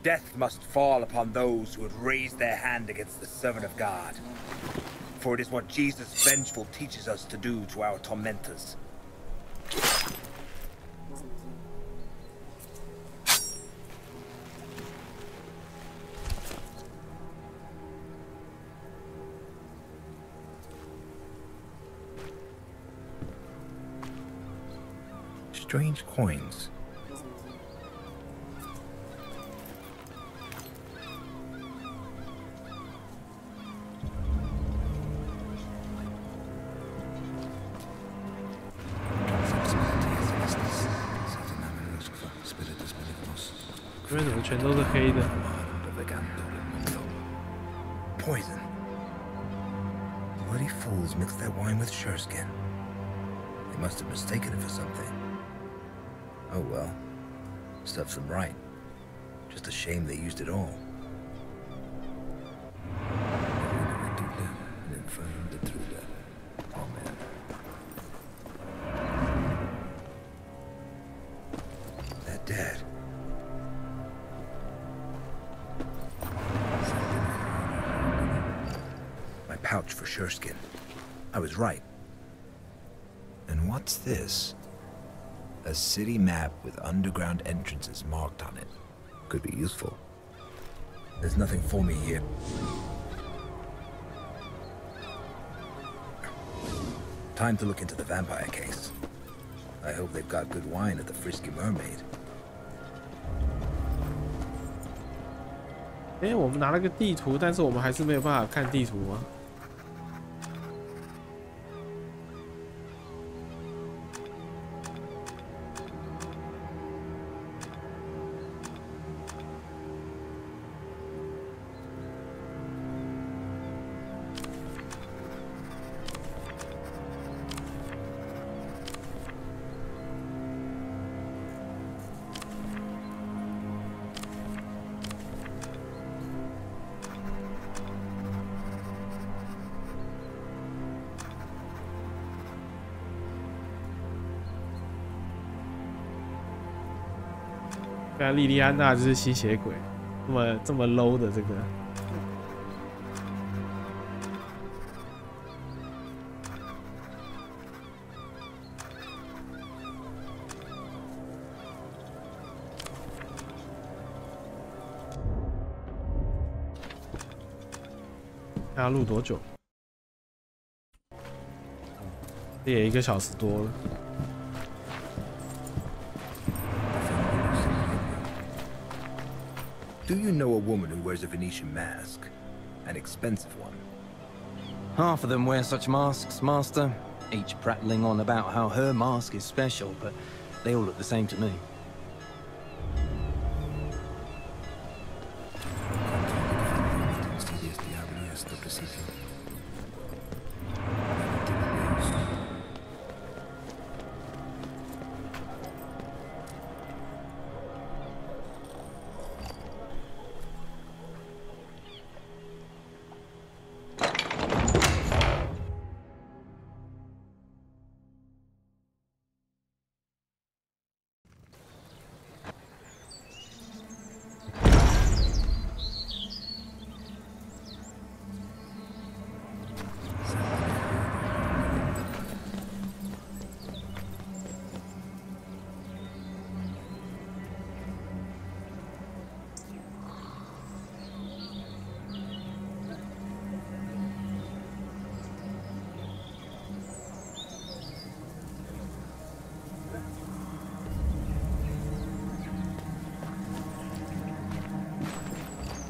Death must fall upon those who would raise their hand against the servant of God. For it is what Jesus vengeful teaches us to do to our tormentors. Strange coins. Poison. Bloody fools mix their wine with sureskin. They must have mistaken it for something. Oh well. Stuffs them right. Just a shame they used it all. They're dead. My pouch for sureskin. I was right. And what's this? A city map with underground entrances marked on it. Could be useful. There's nothing for me here. Time to look into the vampire case. I hope they've got good wine at the Frisky Mermaid. 哎，我们拿了个地图，但是我们还是没有办法看地图吗？看莉莉安娜就是吸血鬼，这么 low 的这个。看要录多久？也1个小时多了。Do you know a woman who wears a Venetian mask? An expensive one. Half of them wear such masks, Master. Each prattling on about how her mask is special, but they all look the same to me.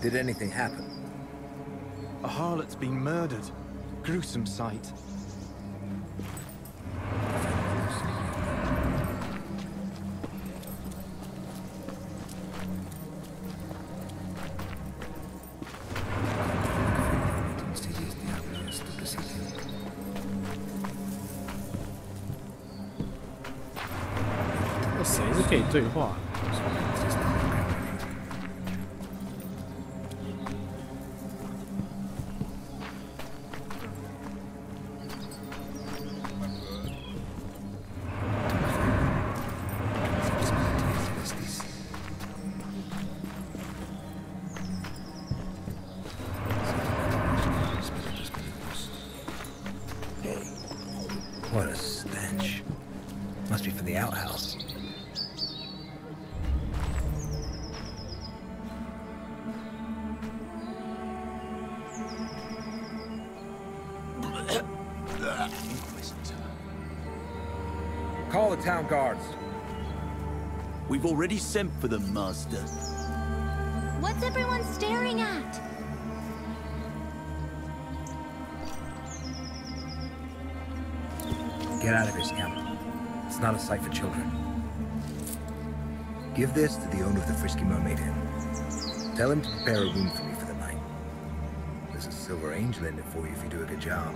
Did anything happen? A harlot's been murdered. Gruesome sight. Oh, 谁是可以对话？What a stench. Must be from the outhouse. Call the town guards. We've already sent for them, Master. What's everyone staring at? Get out of here, scamp. It's not a sight for children. Give this to the owner of the Frisky Mermaid Inn. Tell him to prepare a room for me for the night. There's a silver angel in it for you if you do a good job.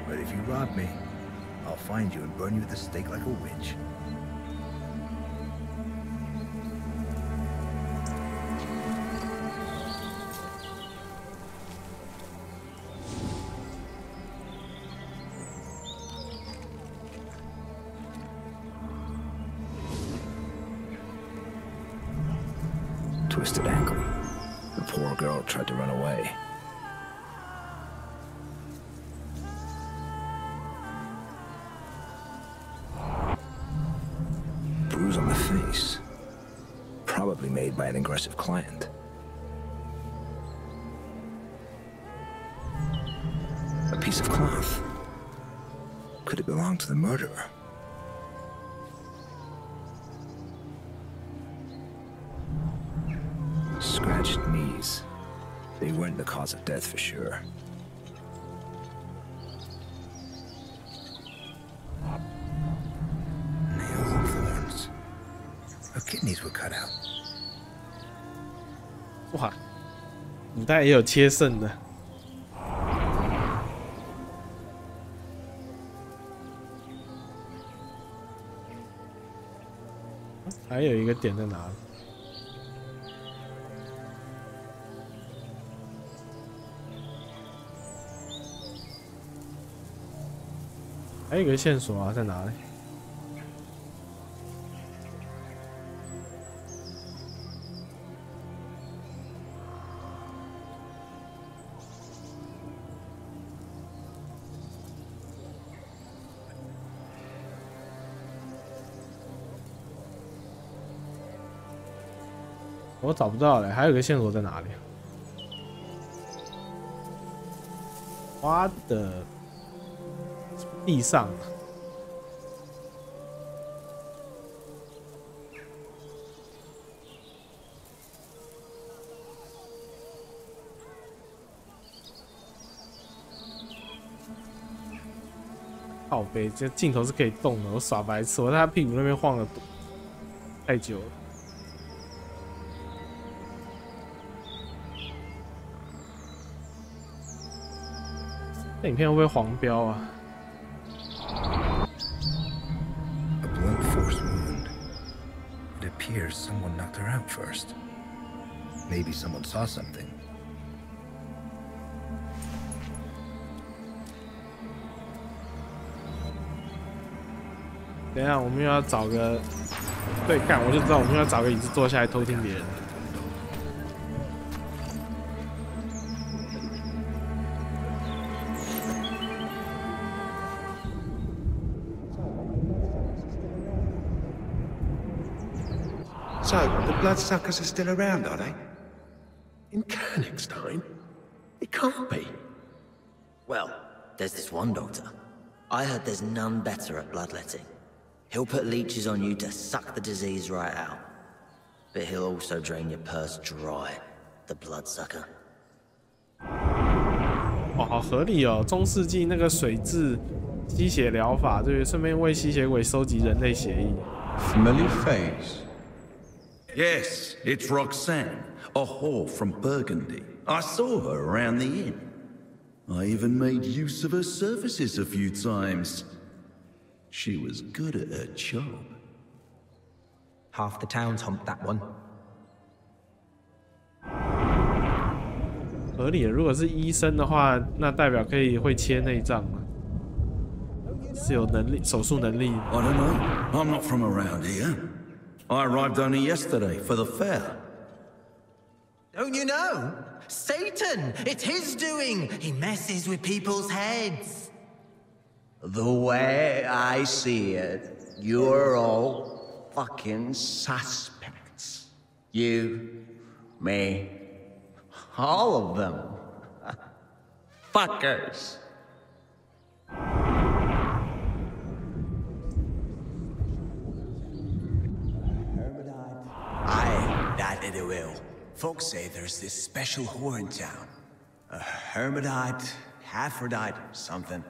But if you rob me, I'll find you and burn you at the stake like a witch. Twisted ankle. The poor girl tried to run away. Bruise on the face. Probably made by an aggressive client. A piece of cloth. Could it belong to the murderer? Scratched knees. They weren't the cause of death for sure. Nails and thorns. Her kidneys were cut out. 哇，古代也有切肾的。还有一个点在哪里？还有一个线索啊，在哪里？我找不到了，还有个线索在哪里？花的地上。靠背，这镜头是可以动的，我耍白痴，我在他屁股那边晃了太久了。这影片会不会黄标啊 A blunt force wound. It appears someone knocked her out first. Maybe someone saw something. 等一下，我们又要找个对干，我就知道我们要找个椅子坐下来偷听别人。So, the bloodsuckers are still around, are they? In Königstein? It can't be. Well, there's this one doctor. I heard there's none better at bloodletting. He'll put leeches on you to suck the disease right out. But he'll also drain your purse dry, the bloodsucker. 哦，好合理哦！中世纪那个水蛭吸血疗法，对，顺便为吸血鬼收集人类血液。Familiar face. Yes, it's Roxanne, a whore from Burgundy. I saw her around the inn. I even made use of her services a few times. She was good at her job. Half the town's humped that one. 合理的，如果是医生的话，那代表会切内脏嘛，是有能力手术能力。I don't know. I'm not from around here. I arrived only yesterday for the fair. Don't you know? Satan! It's his doing! He messes with people's heads. The way I see it, you're all fucking suspects. You, me, all of them. Fuckers. Aye, that it will. Folks say there's this special whore in town. A hermitite, Aphrodite, something.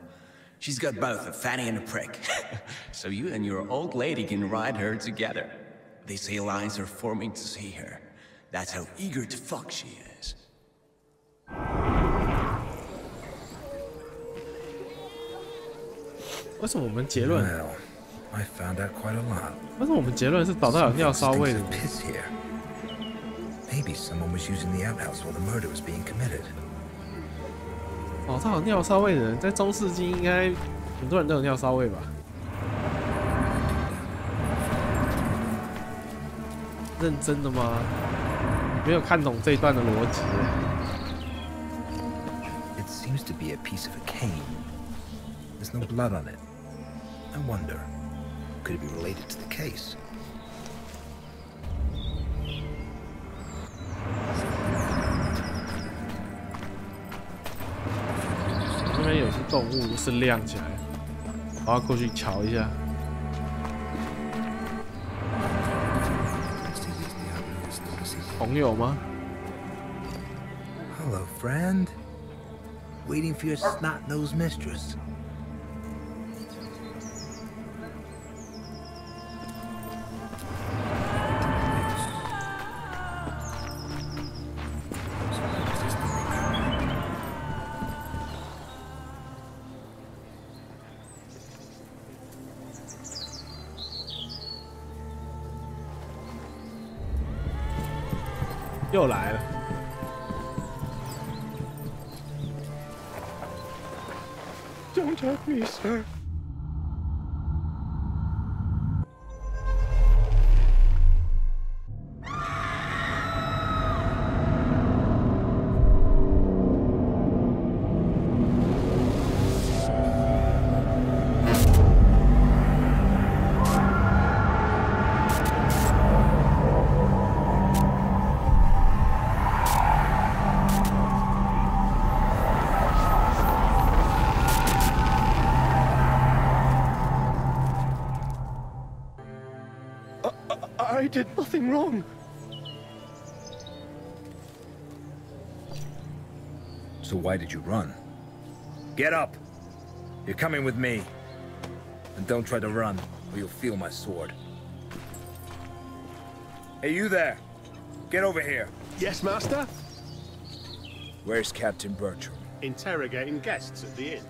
She's got both a fanny and a prick. So you and your old lady can ride her together. They say lines are forming to see her. That's how eager to fuck she is. 为什么我们结论？ Well, I found out quite a lot. 为什么我们结论是找到有尿骚味的？ Piss here. Maybe someone was using the outhouse while the murder was being committed. 找到有尿骚味的人，在中世纪应该很多人都有尿骚味吧？认真的吗？没有看懂这一段的逻辑。It seems to be a piece of a cane. There's no blood on it. I wonder, could it be related to the case? 这边有些动物是亮起来，我要过去瞧一下。朋友吗 Hello, friend. Waiting for your snot-nosed mistress.又来了。Don't hurt me, sir. I did nothing wrong. So why did you run? Get up! You're coming with me. And don't try to run, or you'll feel my sword. Hey, you there! Get over here! Yes, Master? Where's Captain Bertram? Interrogating guests at the inn.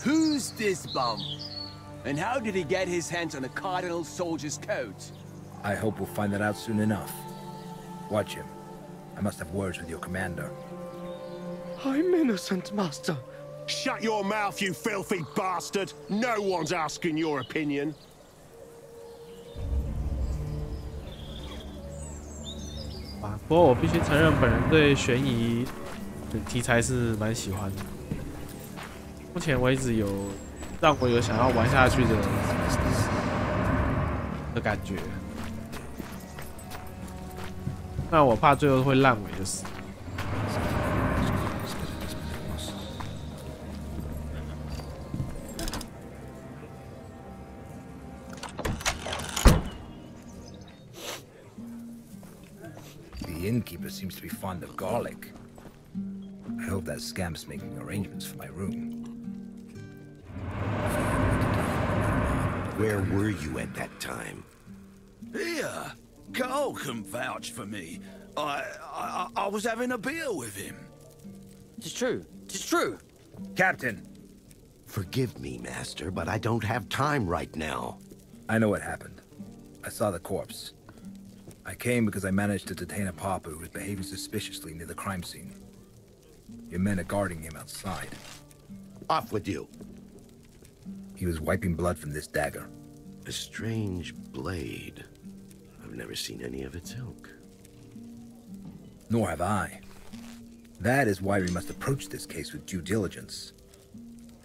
Who's this bum? And how did he get his hands on a Cardinal soldier's coat? I hope we'll find that out soon enough. Watch him. I must have words with your commander. I'm innocent, Master. Shut your mouth, you filthy bastard! No one's asking your opinion. 不过我必须承认，本人对悬疑的题材是蛮喜欢的。目前为止有让我有想要玩下去的感觉。那我怕最后会烂尾就是。The innkeeper seems to be fond of garlic. I hope that scamp's making arrangements for my room. Where were you at that time? Here, Carl can vouch for me. I was having a beer with him. It's true. It's true. Captain! Forgive me, Master, but I don't have time right now. I know what happened. I saw the corpse. I came because I managed to detain a pauper who was behaving suspiciously near the crime scene. Your men are guarding him outside. Off with you. He was wiping blood from this dagger. A strange blade. I've never seen any of its ilk. Nor have I. That is why we must approach this case with due diligence.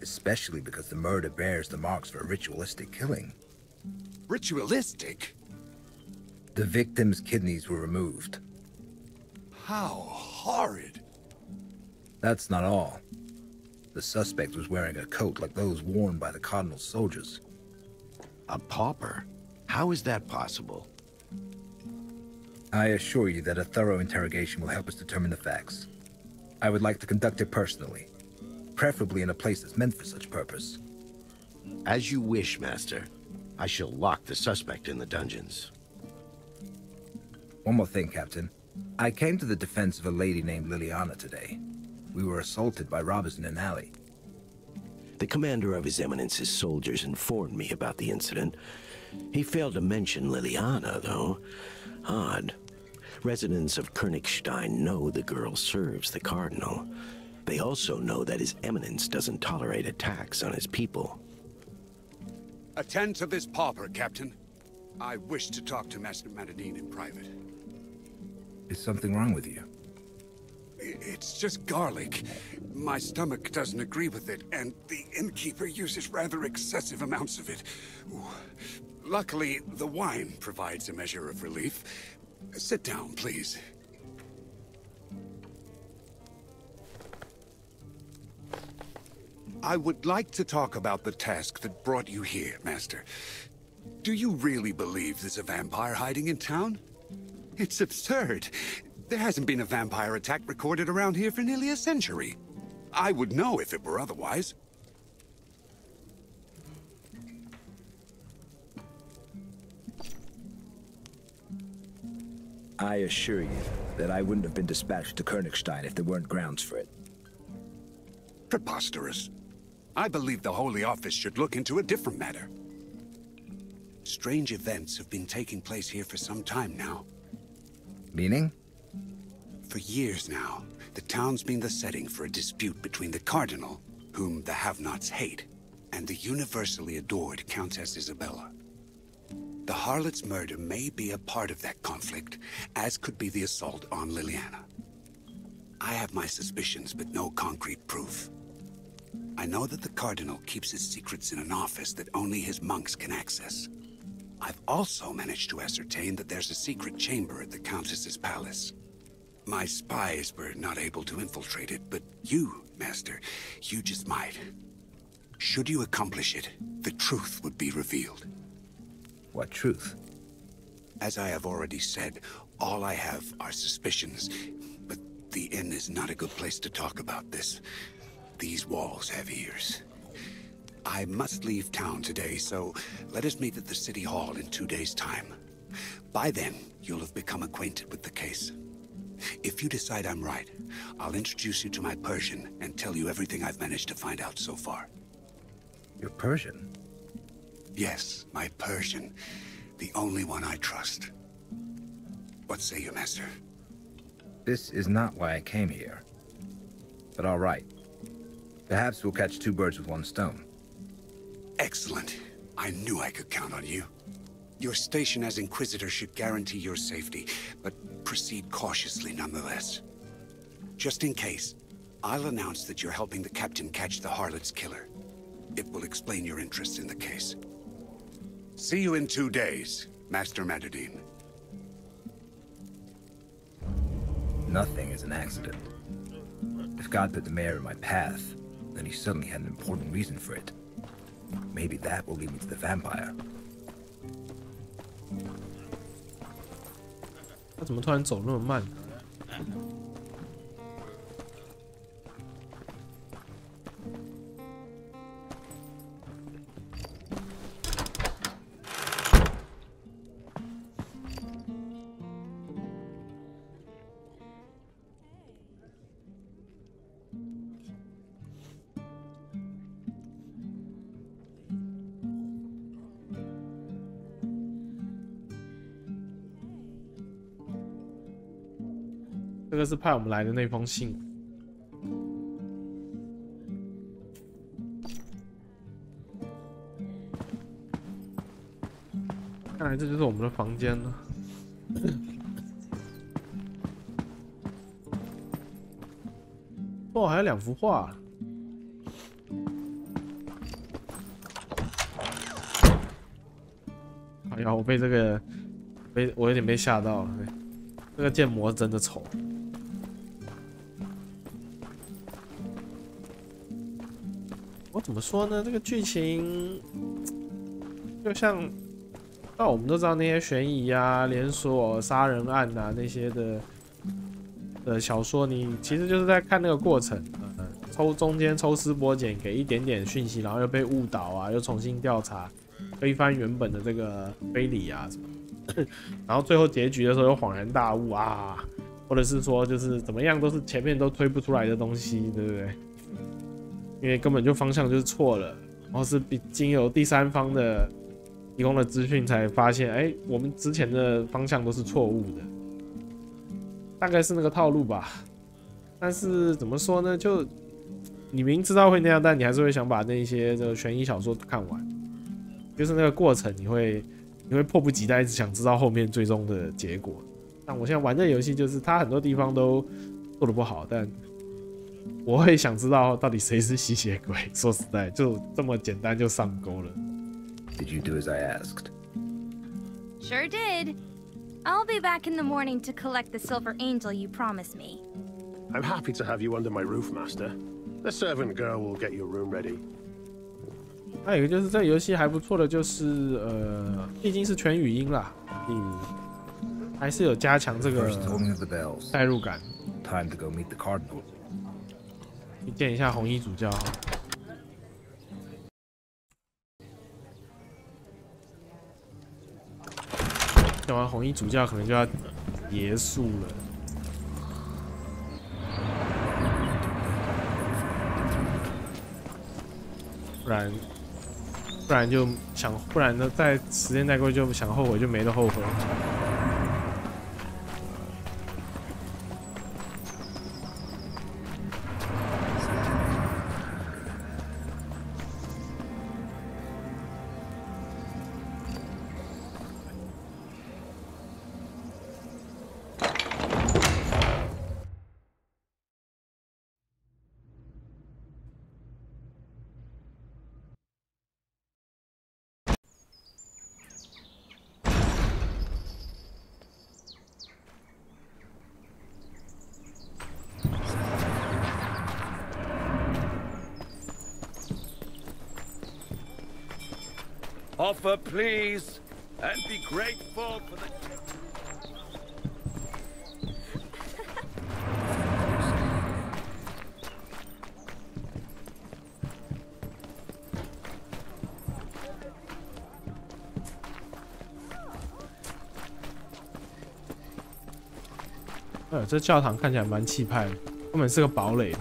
Especially because the murder bears the marks for a ritualistic killing. Ritualistic? The victim's kidneys were removed. How horrid. That's not all. The suspect was wearing a coat like those worn by the Cardinal's soldiers. A pauper? How is that possible? I assure you that a thorough interrogation will help us determine the facts. I would like to conduct it personally, preferably in a place that's meant for such purpose. As you wish, Master. I shall lock the suspect in the dungeons. One more thing, Captain. I came to the defense of a lady named Liliana today. We were assaulted by robbers in an alley. The commander of His Eminence's soldiers informed me about the incident. He failed to mention Liliana, though. Odd. Residents of Königstein know the girl serves the Cardinal. They also know that His Eminence doesn't tolerate attacks on his people. Attend to this pauper, Captain. I wish to talk to Master Manadine in private. Is something wrong with you? It's just garlic. My stomach doesn't agree with it, and the innkeeper uses rather excessive amounts of it. Ooh. Luckily, the wine provides a measure of relief. Sit down, please. I would like to talk about the task that brought you here, Master. Do you really believe there's a vampire hiding in town? It's absurd. There hasn't been a vampire attack recorded around here for nearly a century. I would know if it were otherwise. I assure you that I wouldn't have been dispatched to Königstein if there weren't grounds for it. Preposterous. I believe the Holy Office should look into a different matter. Strange events have been taking place here for some time now. Meaning? For years now, the town's been the setting for a dispute between the Cardinal, whom the have-nots hate, and the universally adored Countess Isabella. The harlot's murder may be a part of that conflict, as could be the assault on Liliana. I have my suspicions, but no concrete proof. I know that the Cardinal keeps his secrets in an office that only his monks can access. I've also managed to ascertain that there's a secret chamber at the Countess's palace. My spies were not able to infiltrate it, but you, Master, you just might. Should you accomplish it, the truth would be revealed. What truth? As I have already said, all I have are suspicions, but the inn is not a good place to talk about this. These walls have ears. I must leave town today, so let us meet at the City Hall in 2 days' time. By then, you'll have become acquainted with the case. If you decide I'm right, I'll introduce you to my Persian and tell you everything I've managed to find out so far. Your Persian? Yes, my Persian. The only one I trust. What say you, Master? This is not why I came here. But all right. Perhaps we'll catch 2 birds with 1 stone. Excellent. I knew I could count on you. Your station as Inquisitor should guarantee your safety, but proceed cautiously nonetheless. Just in case, I'll announce that you're helping the captain catch the harlot's killer. It will explain your interest in the case. See you in 2 days, Master Matadine. Nothing is an accident. If God put the mayor in my path, then he suddenly had an important reason for it. Maybe that will lead me to the vampire. 他怎么突然走那么慢？这个是派我们来的那封信。看来这就是我们的房间了。哦，还有2幅画。哎呀，我被这个我有点被吓到了。这个建模真的丑。我怎么说呢？这个剧情就像，我们都知道那些悬疑啊、连锁杀人案啊那些的小说，你其实就是在看那个过程，中间抽丝剥茧，给一点点讯息，然后又被误导啊，又重新调查，推翻原本的这个推理啊什么的，然后最后结局的时候又恍然大悟啊，或者是说就是怎么样都是前面都推不出来的东西，对不对？因为根本就方向就是错了，然后是经由第三方的提供的资讯才发现，哎，我们之前的方向都是错误的，大概是那个套路吧。但是怎么说呢？就你明知道会那样，但你还是会想把那些这个悬疑小说看完，就是那个过程，你会迫不及待，一直想知道后面最终的结果。但我现在玩这个游戏，就是它很多地方都做得不好，但我会想知道到底谁是吸血鬼。说实在，就这么简单就上钩了。Did you do as I asked? Sure did. I'll be back in the morning to collect the silver angel you promised me. I'm happy to have you under my roof, Master. The servant girl will get your room ready. 还有一个就是这个游戏还不错的就是毕竟是全语音啦，还是有加强这个代入感。Time to go meet the cardinal. 去见一下红衣主教。见完红衣主教可能就要结束了。不然就想，不然呢，在时间再过就想后悔就没得后悔。Offer, please. and be grateful for the... 这教堂看起来蛮气派的，根本是个堡垒。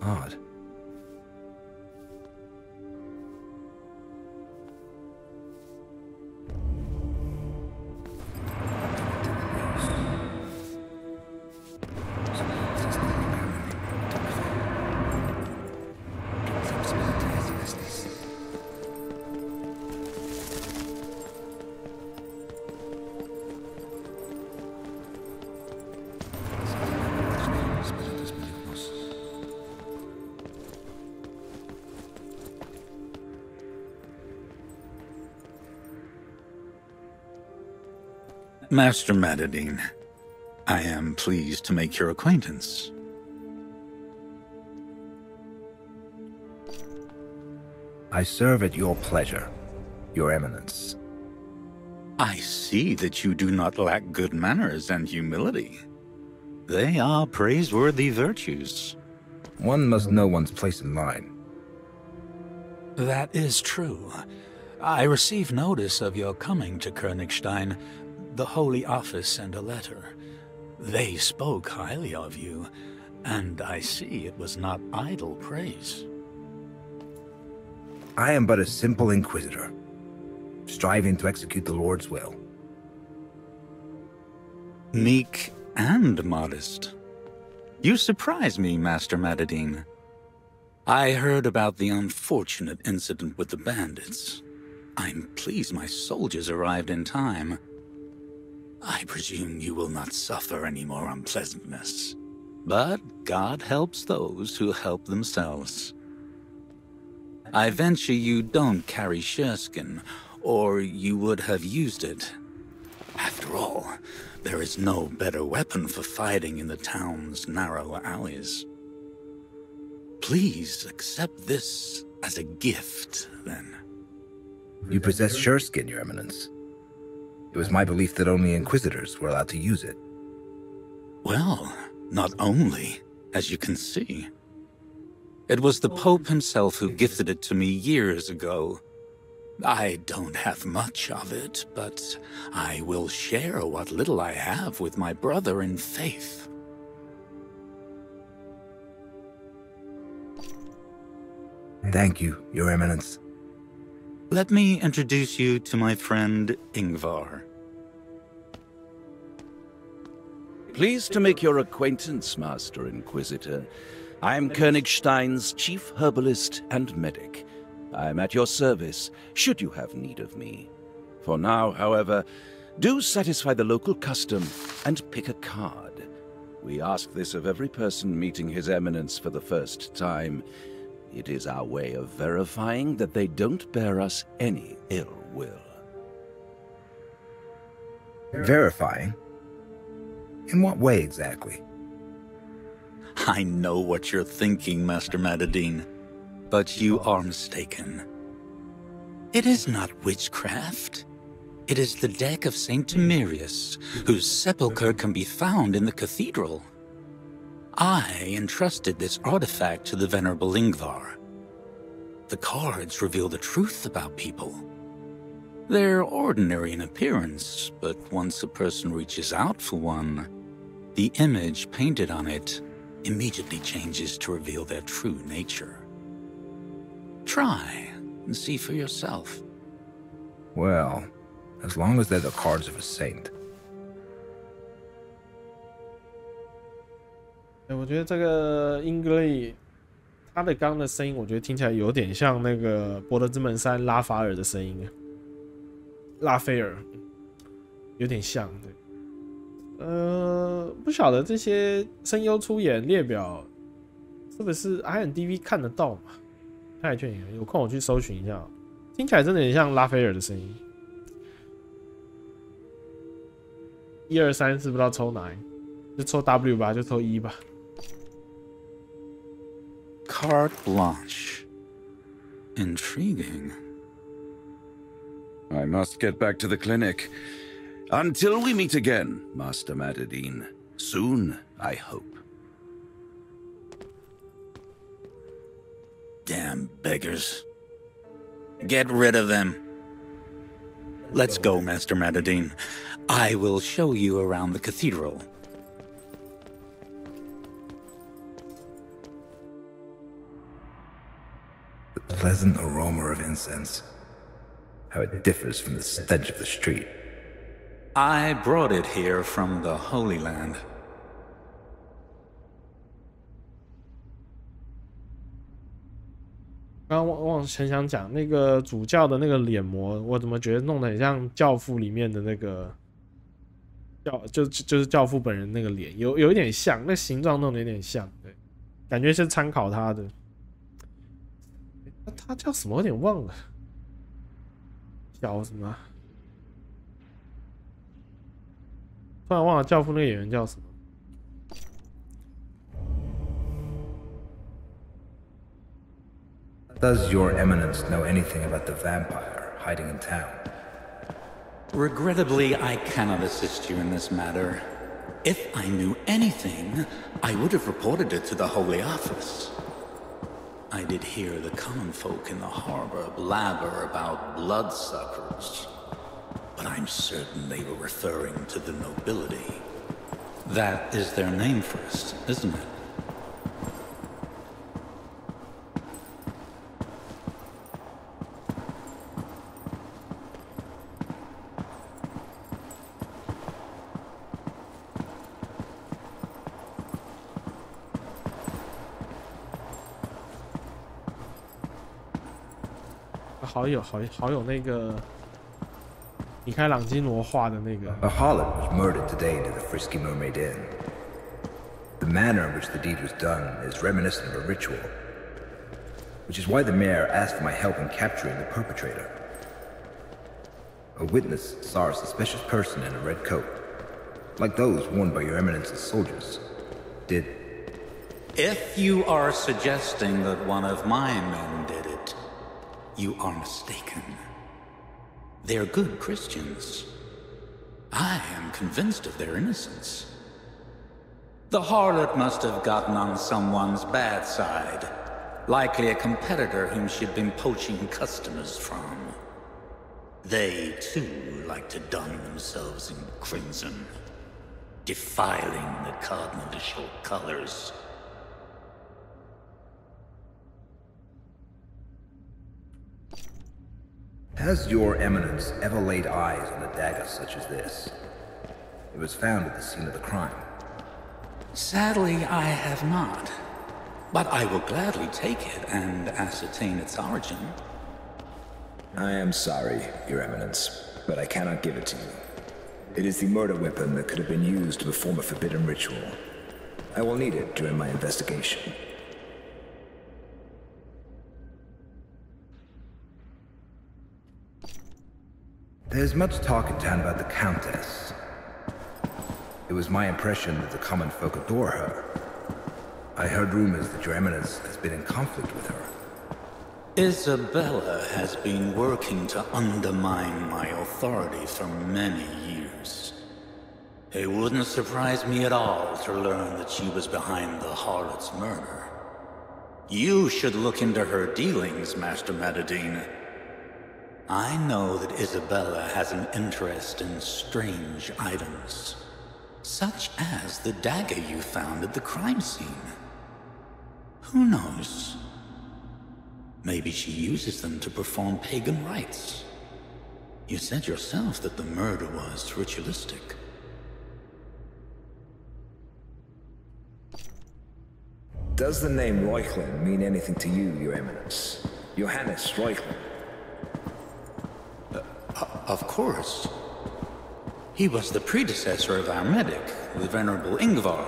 Odd. Master Matadine, I am pleased to make your acquaintance. I serve at your pleasure, Your Eminence. I see that you do not lack good manners and humility. They are praiseworthy virtues. One must know one's place in line. That is true. I received notice of your coming to Königstein. The Holy Office sent a letter. They spoke highly of you, and I see it was not idle praise. I am but a simple Inquisitor, striving to execute the Lord's will. Meek and modest. You surprise me, Master Matadine. I heard about the unfortunate incident with the bandits. I'm pleased my soldiers arrived in time. I presume you will not suffer any more unpleasantness. But God helps those who help themselves. I venture you don't carry shearskin, or you would have used it. After all, there is no better weapon for fighting in the town's narrow alleys. Please accept this as a gift, then. You possess shearskin, Your Eminence. It was my belief that only Inquisitors were allowed to use it. Well, not only, as you can see. It was the Pope himself who gifted it to me years ago. I don't have much of it, but I will share what little I have with my brother in faith. Thank you, Your Eminence. Let me introduce you to my friend Ingvar. Pleased to make your acquaintance, Master Inquisitor. I am Königstein's chief herbalist and medic. I am at your service, should you have need of me. For now, however, do satisfy the local custom and pick a card. We ask this of every person meeting His Eminence for the first time. It is our way of verifying that they don't bear us any ill will. Verifying? In what way exactly? I know what you're thinking, Master Matadine, but you are mistaken. It is not witchcraft. It is the deck of Saint Timerius, whose sepulchre can be found in the cathedral. I entrusted this artifact to the Venerable Ingvar. The cards reveal the truth about people. They're ordinary in appearance, but once a person reaches out for one, the image painted on it immediately changes to reveal their true nature. Try and see for yourself. Well, as long as they're the cards of a saint. 我觉得这个英格丽，他的刚刚的声音，我觉得听起来有点像那个《博德之门3》拉法尔的声音，拉斐尔，有点像。对，不晓得这些声优出演列表是不是 IMDb 看得到嘛？太确定，有空我去搜寻一下，听起来真的很像拉斐尔的声音。1、2、3是不知道抽哪一，就抽 W 吧，就抽1吧。Carte blanche. Intriguing. I must get back to the clinic. Until we meet again, Master Madadine. Soon, I hope. Damn beggars. Get rid of them. Let's go, Master Madadine. I will show you around the cathedral. The pleasant aroma of incense. How it differs from the stench of the street. I brought it here from the Holy Land. 刚刚很想讲那个主教的那个脸模，我怎么觉得弄得很像《教父》里面的那个就是教父本人那个脸，有一点像，那形状弄得有点像，对，感觉是参考他的。他叫什么？有点忘了，叫什么？突然忘了教父那个演员叫什么。Does Your Eminence know anything about the vampire hiding in town? Regrettably, I cannot assist you in this matter. If I knew anything, I would have reported it to the Holy Office. I did hear the common folk in the harbor blabber about bloodsuckers, but I'm certain they were referring to the nobility. That is their name first, isn't it?好有那个米开朗基罗画的那个。A harlot was murdered today near the Frisky Mermaid Inn. The manner in which the deed was done is reminiscent of a ritual, which is why the mayor asked for my help in capturing the perpetrator. A witness saw a suspicious person in a red coat, like those worn by Your Eminence's soldiers. Did... If you are suggesting that one of my men did it, you are mistaken. They're good Christians. I am convinced of their innocence. The harlot must have gotten on someone's bad side, likely a competitor whom she'd been poaching customers from. They, too, like to don themselves in crimson, defiling the cardinalitial colors. Has Your Eminence ever laid eyes on a dagger such as this? It was found at the scene of the crime. Sadly, I have not. But I will gladly take it and ascertain its origin. I am sorry, Your Eminence, but I cannot give it to you. It is the murder weapon that could have been used to perform a forbidden ritual. I will need it during my investigation. There's much talk in town about the Countess. It was my impression that the common folk adore her. I heard rumors that Your Eminence has been in conflict with her. Isabella has been working to undermine my authority for many years. It wouldn't surprise me at all to learn that she was behind the harlot's murder. You should look into her dealings, Master Madadine. I know that Isabella has an interest in strange items, such as the dagger you found at the crime scene. Who knows? Maybe she uses them to perform pagan rites. You said yourself that the murder was ritualistic. Does the name Reuchlin mean anything to you, Your Eminence? Johannes Reuchlin? Of course. He was the predecessor of our medic, the Venerable Ingvar.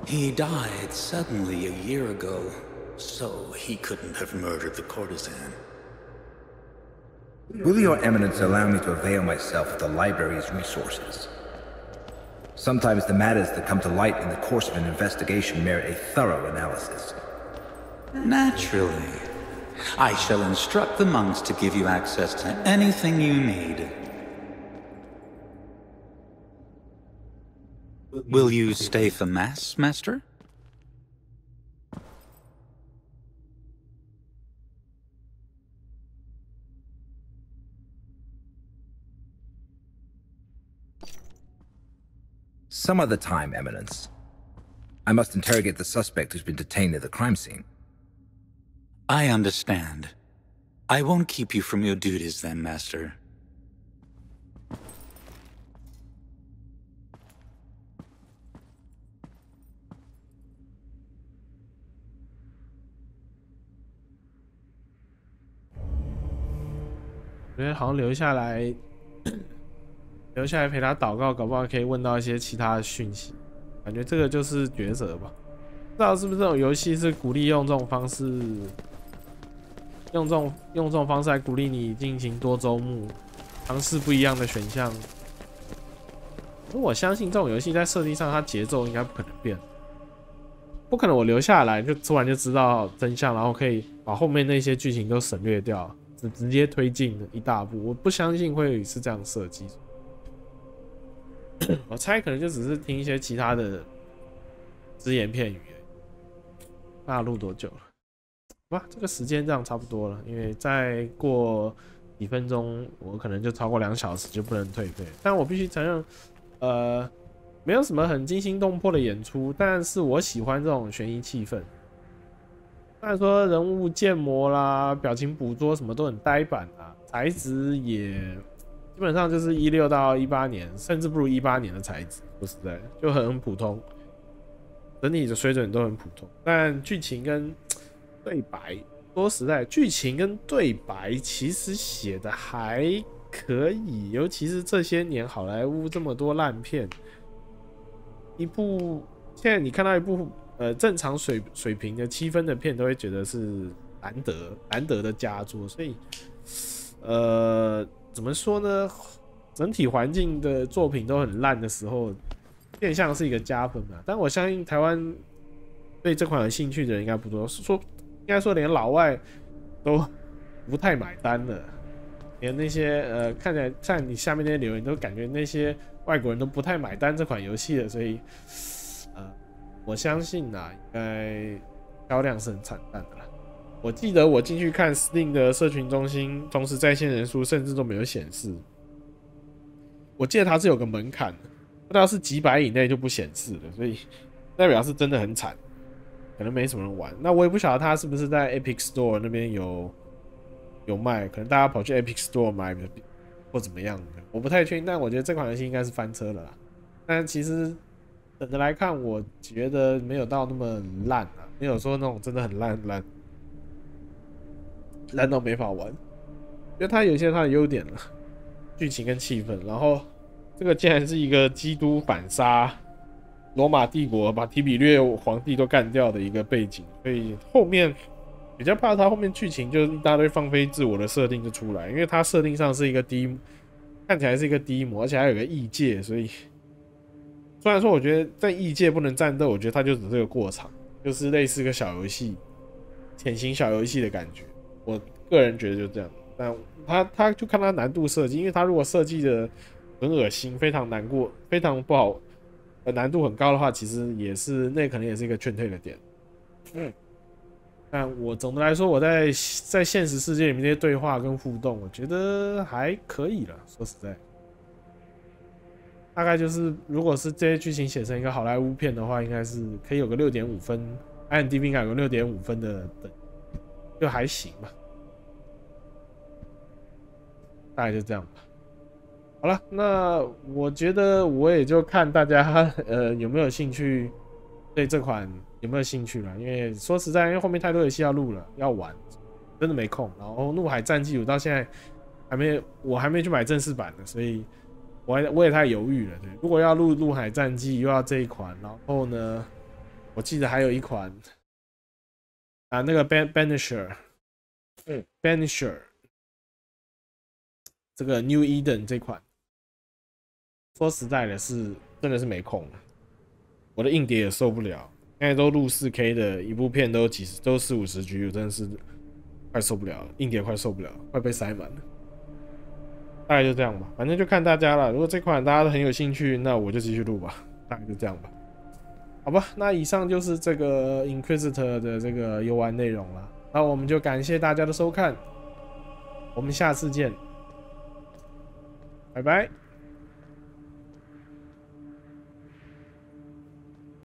He died suddenly a year ago, so he couldn't have murdered the courtesan. Will Your Eminence allow me to avail myself of the library's resources? Sometimes the matters that come to light in the course of an investigation merit a thorough analysis. Naturally. I shall instruct the monks to give you access to anything you need. Will you stay for Mass, Master? Some other time, Eminence. I must interrogate the suspect who's been detained at the crime scene. I understand. I won't keep you from your duties then, Master.我觉得好像留下来陪他祷告，搞不好可以问到一些其他的讯息。感觉这个就是抉择吧。不知道是不是这种游戏是鼓励用这种方式，用这种方式来鼓励你进行多周目，尝试不一样的选项。我相信这种游戏在设定上，它节奏应该不可能变，不可能我留下来就突然就知道真相，然后可以把后面那些剧情都省略掉，直接推进一大步。我不相信会是这样设计。我猜可能就只是听一些其他的只言片语而已。那录多久了？哇，这个时间这样差不多了，因为再过几分钟，我可能就超过2小时就不能退费。但我必须承认，没有什么很惊心动魄的演出，但是我喜欢这种悬疑气氛。虽然说人物建模啦、表情捕捉什么都很呆板啊，材质也基本上就是16到18年，甚至不如18年的材质，说实在就很普通，整体的水准都很普通。但剧情跟对白，说实在，剧情跟对白其实写的还可以，尤其是这些年好莱坞这么多烂片，现在你看到一部正常水平的7分的片，都会觉得是难得的佳作，所以怎么说呢？整体环境的作品都很烂的时候，变相是一个加分嘛。但我相信台湾对这款有兴趣的人应该不多，应该说连老外都不太买单了，连那些看起来看你下面那些留言，都感觉那些外国人都不太买单这款游戏了，所以我相信啊，应该销量是很惨淡的啦。我记得我进去看 Steam 的社群中心，同时在线人数甚至都没有显示。我记得它是有个门槛的，不知道是几百以内就不显示了，所以代表是真的很惨，可能没什么人玩。那我也不晓得它是不是在 Epic Store 那边有卖，可能大家跑去 Epic Store 买或怎么样的，我不太确定。但我觉得这款游戏应该是翻车了啦。但其实整的来看，我觉得没有到那么烂啊，没有说那种真的很烂到没法玩。因为它有一些它的优点了，剧情跟气氛。然后这个竟然是一个基督反杀罗马帝国，把提比略皇帝都干掉的一个背景，所以后面比较怕它后面剧情就是一大堆放飞自我的设定就出来，因为它设定上是一个看起来是一个低模，而且还有个异界，所以虽然说我觉得在异界不能战斗，我觉得它就只是个过场，就是类似个小游戏，潜行小游戏的感觉。我个人觉得就这样，但他就看他难度设计，因为他如果设计的很恶心，非常难过，非常不好，难度很高的话，其实也是那可能也是一个劝退的点。但我总的来说，我在现实世界里面这些对话跟互动，我觉得还可以了。说实在，大概就是如果是这些剧情写成一个好莱坞片的话，应该是可以有个6.5分 ，IMDb 应该有个6.5分的等。就还行吧，大概就这样吧。好了，那我觉得我也就看大家有没有兴趣，对这款有没有兴趣了。因为说实在，因为后面太多游戏要录了，要玩，真的没空。然后《怒海战记》我到现在我还没去买正式版的，所以我也太犹豫了。对，如果要录《怒海战记》，又要这一款，然后呢，我记得还有一款啊，那个 Banisher， 这个 New Eden 这款。说实在的是，真的是没空了。我的硬碟也受不了，现在都录 4K 的一部片都40-50 G， 我真的是快受不了了，硬碟快受不了，快被塞满了。大概就这样吧，反正就看大家了。如果这款大家都很有兴趣，那我就继续录吧。大概就这样吧，好吧。那以上就是这个 Inquisitor 的这个游玩内容了。那我们就感谢大家的收看，我们下次见，拜拜。